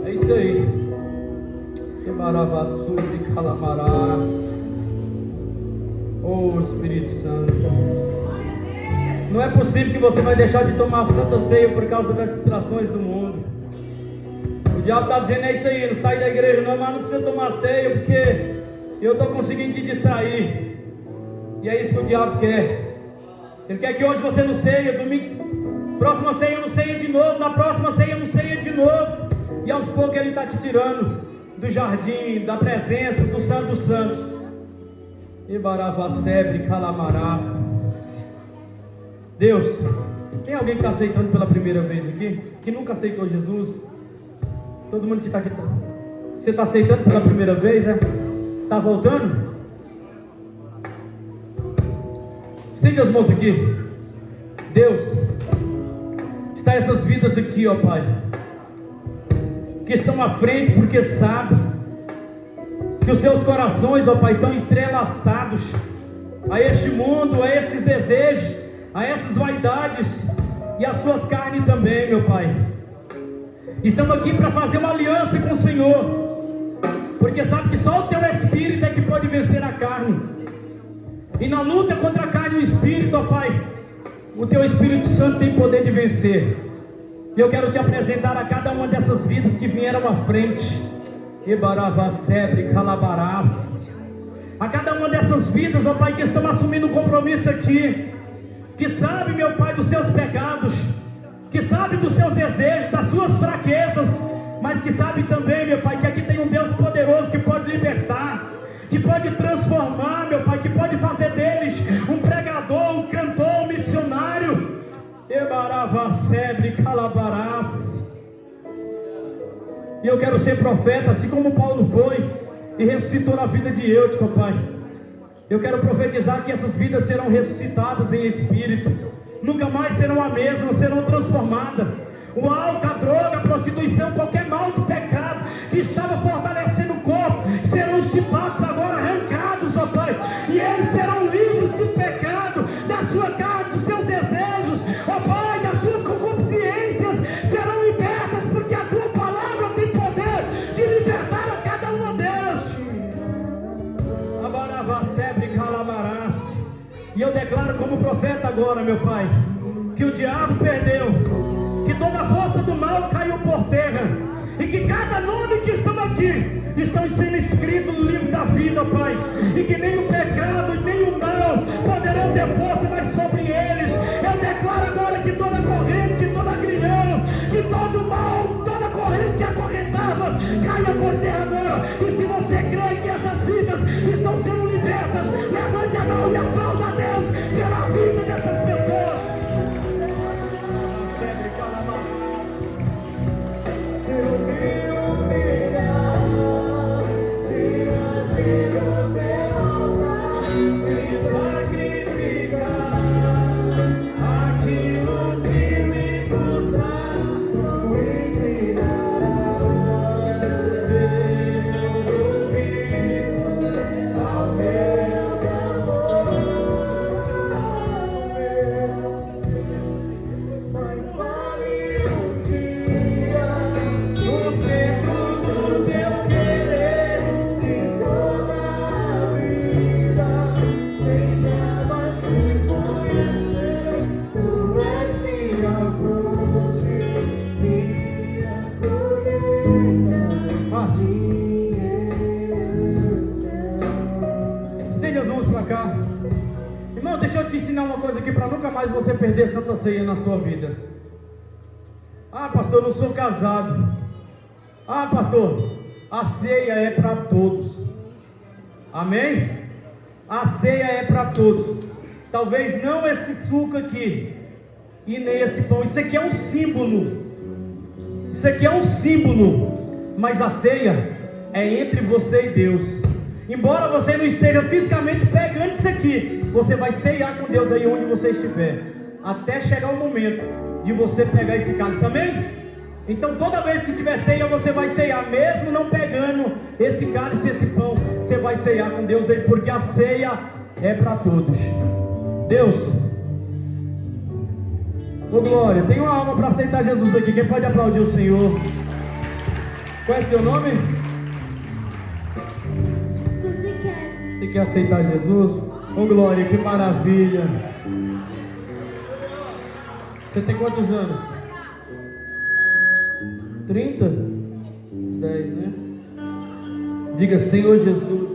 É isso aí. Ebaravassuri calamarás. Oh, Espírito Santo. Não é possível que você vai deixar de tomar a Santa Ceia por causa das distrações do mundo. O diabo está dizendo: é isso aí, não sai da igreja não, mas não precisa tomar ceia, porque eu estou conseguindo te distrair. E é isso que o diabo quer. Ele quer que hoje você não ceia, domingo, próxima ceia eu não ceia de novo, na próxima ceia eu não ceia de novo. E aos poucos ele está te tirando do jardim, da presença do Santo dos Santos. Ebaravasebre calamarás. Deus, tem alguém que está aceitando pela primeira vez aqui? Que nunca aceitou Jesus? Todo mundo que está aqui. Você está aceitando pela primeira vez, é? Está voltando? Estende as mãos aqui. Deus, está essas vidas aqui, ó Pai, que estão à frente porque sabem que os seus corações, ó Pai, estão entrelaçados a este mundo, a esses desejos, a essas vaidades e as suas carnes também, meu Pai. Estamos aqui para fazer uma aliança com o Senhor, porque sabe que só o Teu Espírito é que pode vencer a carne. E na luta contra a carne e o Espírito, ó Pai, o Teu Espírito Santo tem poder de vencer. E eu quero Te apresentar a cada uma dessas vidas que vieram à frente. Ebaravasebre calabarás. A cada uma dessas vidas, ó Pai, que estão assumindo um compromisso aqui, que sabe, meu Pai, dos seus pecados, que sabe dos seus desejos, das suas fraquezas, mas que sabe também, meu Pai, que aqui tem um Deus poderoso que pode libertar, que pode transformar, meu Pai, que pode fazer deles um pregador, um cantor, um missionário. Ebaravasebre calabarás. E eu quero ser profeta, assim como Paulo foi e ressuscitou na vida de Eutico, Pai. Eu quero profetizar que essas vidas serão ressuscitadas em espírito, nunca mais serão a mesma, serão transformadas. o álcool, a droga, a prostituição, qualquer mal de pecado que estava fortalecendo o corpo, serão estipados agora, arrancados, ó Pai, e eles serão livres de pecado, da sua carne, dos seus desejos, ó Pai, das suas concupiscências, serão libertas, porque a tua palavra tem poder de libertar a cada uma delas. E eu declaro como profeta agora, meu Pai, que o diabo perdeu, que toda a força do mal caiu por terra, e que cada nome que estão aqui estão sendo escritos no livro da vida, Pai, e que nem o pecado e nem o mal poderão ter força mais sobre eles. Eu declaro agora que toda corrente, que todo agrilhão, que todo mal, toda corrente que acorrentava, caia por terra agora. E se você crê que essas vidas estão sendo libertas, levante a mão e aplauda a Deus pela vida dessas pessoas. Irmão, deixa eu te ensinar uma coisa aqui para nunca mais você perder Santa Ceia na sua vida. Ah, pastor, eu não sou casado. Ah, pastor, a ceia é para todos. Amém? A ceia é para todos. Talvez não esse suco aqui e nem esse pão. Isso aqui é um símbolo. Isso aqui é um símbolo. Mas a ceia é entre você e Deus. Embora você não esteja fisicamente pegando isso aqui, você vai ceiar com Deus aí onde você estiver, até chegar o momento de você pegar esse cálice, amém? Então toda vez que tiver ceia, você vai ceiar, mesmo não pegando esse cálice, esse pão, você vai ceiar com Deus aí, porque a ceia é para todos. Deus, ô glória, tem uma alma para aceitar Jesus aqui, quem pode aplaudir o Senhor? Qual é seu nome? Você quer aceitar Jesus? Oh glória, que maravilha. Você tem quantos anos? 30? 10, né? Diga, Senhor Jesus,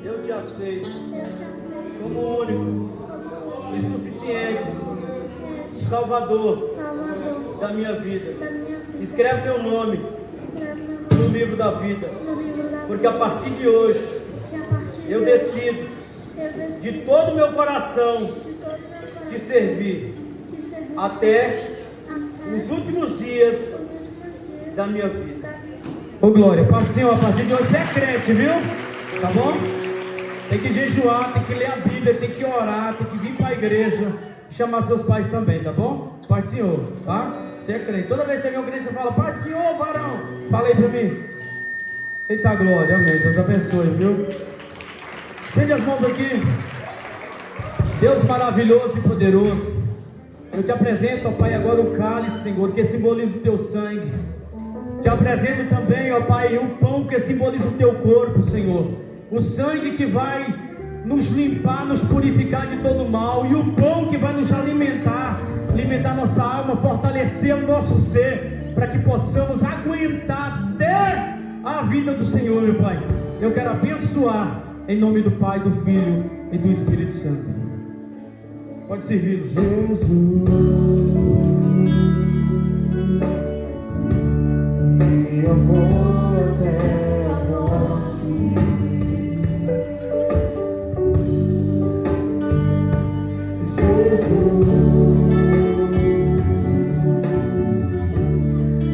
eu te aceito como único e suficiente Salvador da minha vida. Escreve meu nome no livro da vida, porque a partir de hoje eu decido de todo o meu coração te servir até os últimos dias da minha vida. Ô glória, Pai Senhor, a partir de hoje você é crente, viu? Tá bom? Tem que jejuar, tem que ler a Bíblia, tem que orar, tem que vir para a igreja, chamar seus pais também, tá bom? Pai do Senhor, tá? Você é crente. Toda vez que você vê um crente, você fala, Pai do Senhor, varão. Fala aí para mim. Eita glória, amém. Deus abençoe, viu? Estende as mãos aqui. Deus maravilhoso e poderoso, eu te apresento, ó Pai, agora o cálice, Senhor, que simboliza o teu sangue. Te apresento também, ó Pai, o pão que simboliza o teu corpo, Senhor. O sangue que vai nos limpar, nos purificar de todo mal. E o pão que vai nos alimentar, alimentar nossa alma, fortalecer o nosso ser, para que possamos aguentar até a vida do Senhor, meu Pai. Eu quero abençoar em nome do Pai, do Filho e do Espírito Santo. Pode servir, Jesus. Me amor até a morte. Jesus,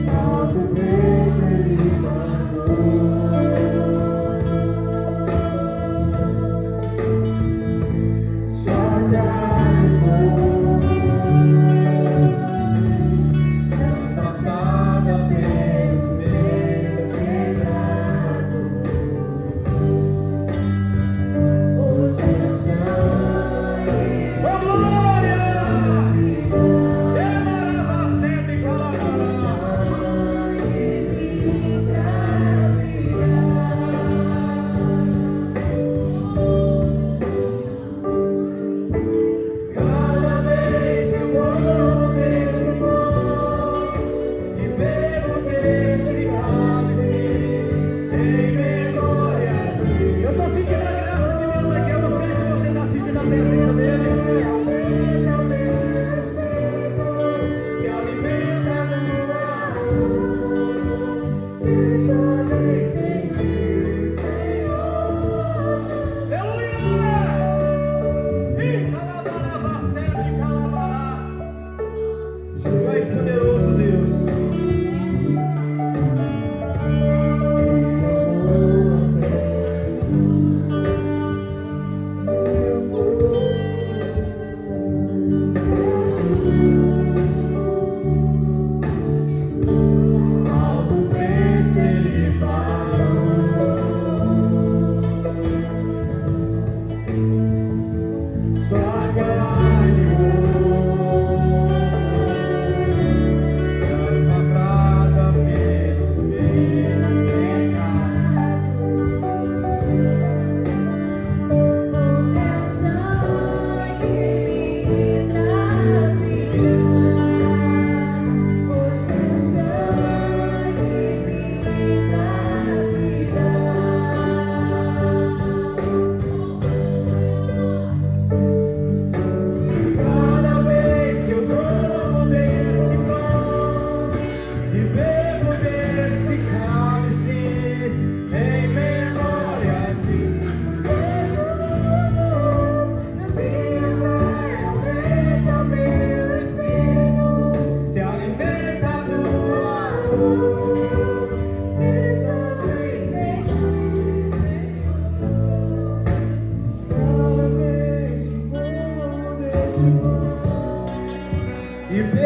alto preço Ele pagou. Só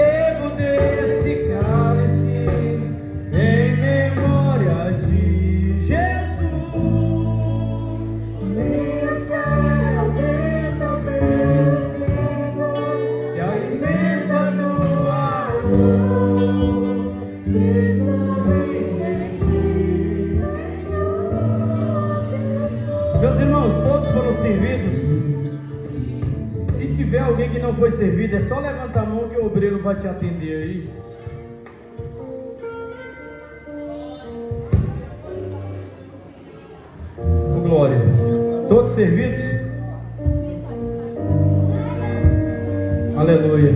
bebo desse cálice em memória de Jesus. Minha fé aumenta ao teu Senhor, se alimenta no amor. Estou em ti, Senhor Jesus. Meus irmãos, todos foram servidos. Se tiver alguém que não foi servido, é só levantar a mão que o obreiro vai te atender aí. Oh, glória. Todos servidos? Aleluia.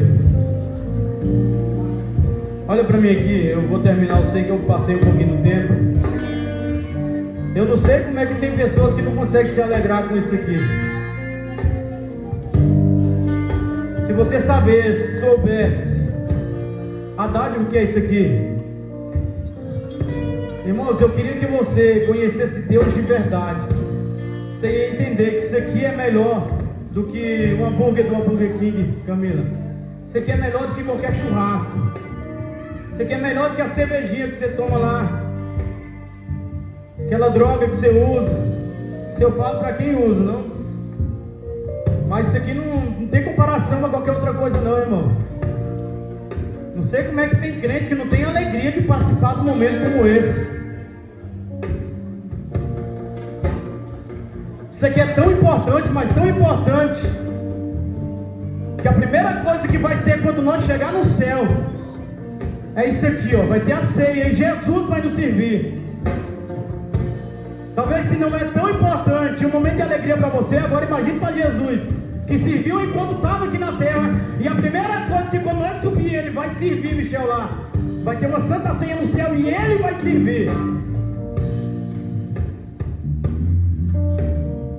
Olha para mim aqui, eu vou terminar, eu sei que eu passei um pouquinho do tempo. Eu não sei como é que tem pessoas que não conseguem se alegrar com isso aqui. Se você soubesse a dádiva que é isso aqui. Irmãos, eu queria que você conhecesse Deus de verdade. Você ia entender que isso aqui é melhor do que o hambúrguer do Hambúrguer King, Camila. Isso aqui é melhor do que qualquer churrasco. Isso aqui é melhor do que a cervejinha que você toma lá. Aquela droga que você usa. Se eu falo para quem usa, não? Mas isso aqui não tem comparação a qualquer outra coisa não, irmão. Não sei como é que tem crente que não tem alegria de participar de um momento como esse. Isso aqui é tão importante, mas tão importante, que a primeira coisa que vai ser quando nós chegar no céu é isso aqui, ó. Vai ter a ceia e Jesus vai nos servir. Talvez se não é tão importante um momento de alegria para você, agora imagine para Jesus, que serviu enquanto estava aqui na terra. E a primeira coisa que quando nós subir, ele vai servir, Michel, lá. Vai ter uma santa ceia no céu e ele vai servir.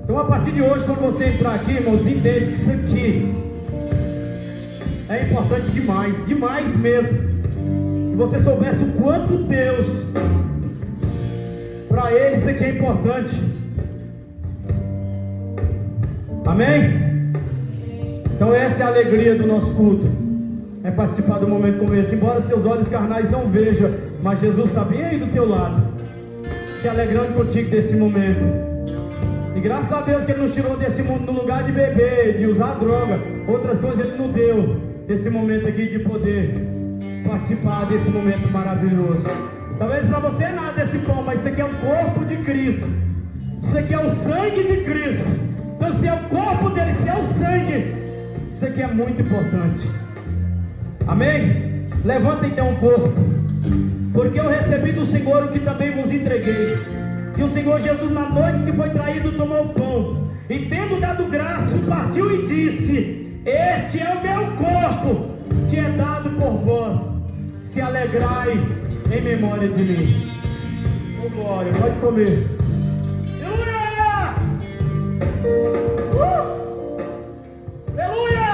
Então a partir de hoje, quando você entrar aqui, irmãos, entende que isso aqui é importante demais, demais mesmo. Se você soubesse o quanto Deus, para ele isso aqui é importante. Amém? Então essa é a alegria do nosso culto, é participar do momento como esse. Embora seus olhos carnais não vejam, mas Jesus está bem aí do teu lado, se alegrando contigo desse momento. E graças a Deus que Ele nos tirou desse mundo, no lugar de beber, de usar droga, outras coisas Ele nos deu, desse momento aqui de poder participar desse momento maravilhoso. Talvez para você é nada esse pão, mas isso aqui é o corpo de Cristo, isso aqui é o sangue de Cristo. Então se é o corpo dele, se é o sangue, isso aqui é muito importante. Amém? Levanta então o corpo, porque eu recebi do Senhor o que também vos entreguei. E o Senhor Jesus, na noite que foi traído, tomou o pão, e tendo dado graça, partiu e disse: este é o meu corpo, que é dado por vós, se alegrai em memória de mim. Oh glória, pode comer. Aleluia! Aleluia!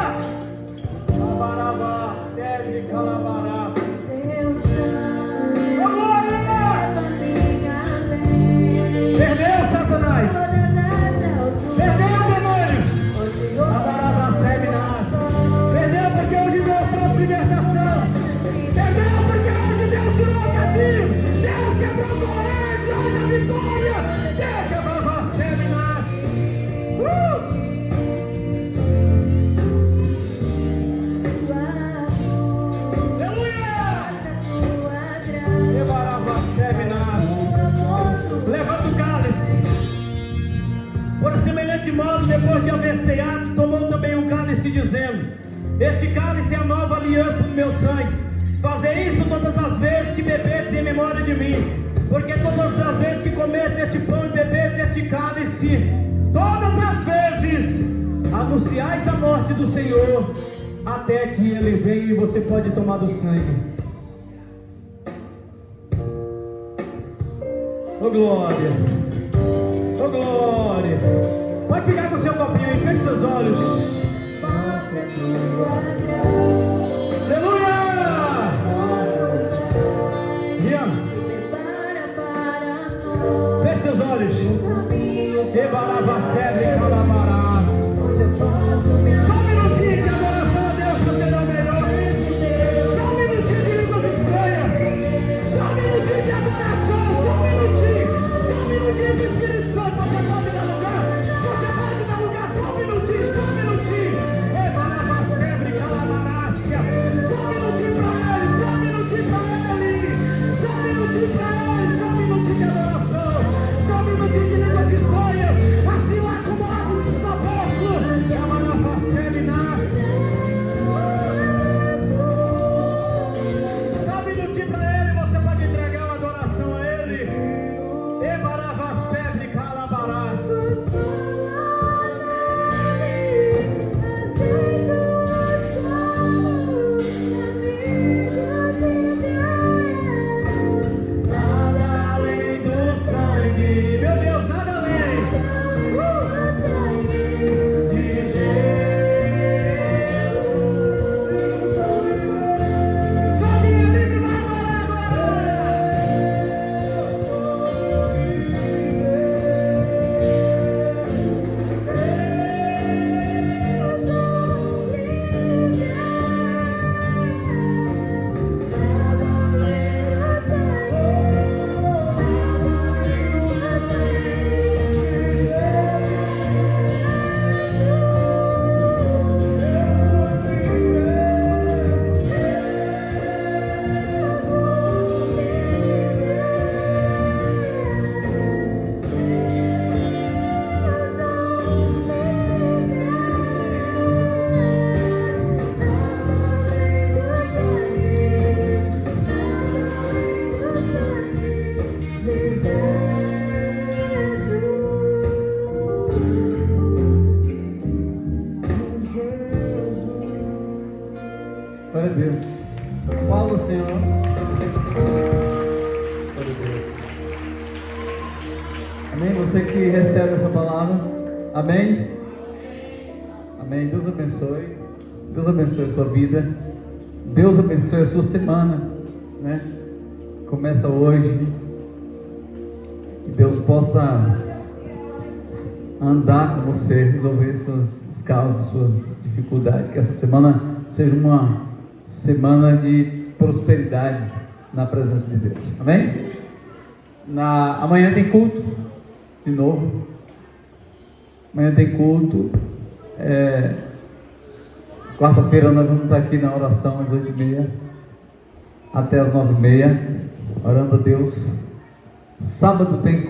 Calabarabá, serve calabarás. Perdeu, Satanás! Perdeu, demônio! Abarabaceminas! Perdeu porque hoje Deus trouxe libertação! Perdeu porque hoje Deus tirou o cativo! Deus quebrou corrente! Hoje a vitória! Deus abarabaceminas! Aleluia! Abarabaceminas! Levanta o cálice. Por semelhante modo, depois de haver ceado, tomou também o cálice, dizendo: este cálice é a nova aliança do meu sangue. Fazei isso todas as vezes que bebedes em memória de mim. Porque todas as vezes que comedes este pão e bebedes este cálice, todas as vezes anunciais a morte do Senhor, até que Ele venha. E você pode tomar do sangue. Oh glória, oh glória. Pode ficar com o seu copinho aí, feche seus olhos. Mostra a tua graça. Aleluia! Feche seus olhos. Ebarabacebe, calabarás. Só um minutinho de adoração a Deus, você dá o melhor. Qual o Senhor? Amém? Você que recebe essa palavra. Amém? Amém. Deus abençoe. Deus abençoe a sua vida. Deus abençoe a sua semana, né? Começa hoje. Que Deus possa andar com você, resolver suas causas, suas dificuldades. Que essa semana seja uma semana de prosperidade na presença de Deus. Amém? Amanhã tem culto de novo. Amanhã tem culto. Quarta-feira nós vamos estar aqui na oração às 8h30 até às 9h30, orando a Deus. Sábado tem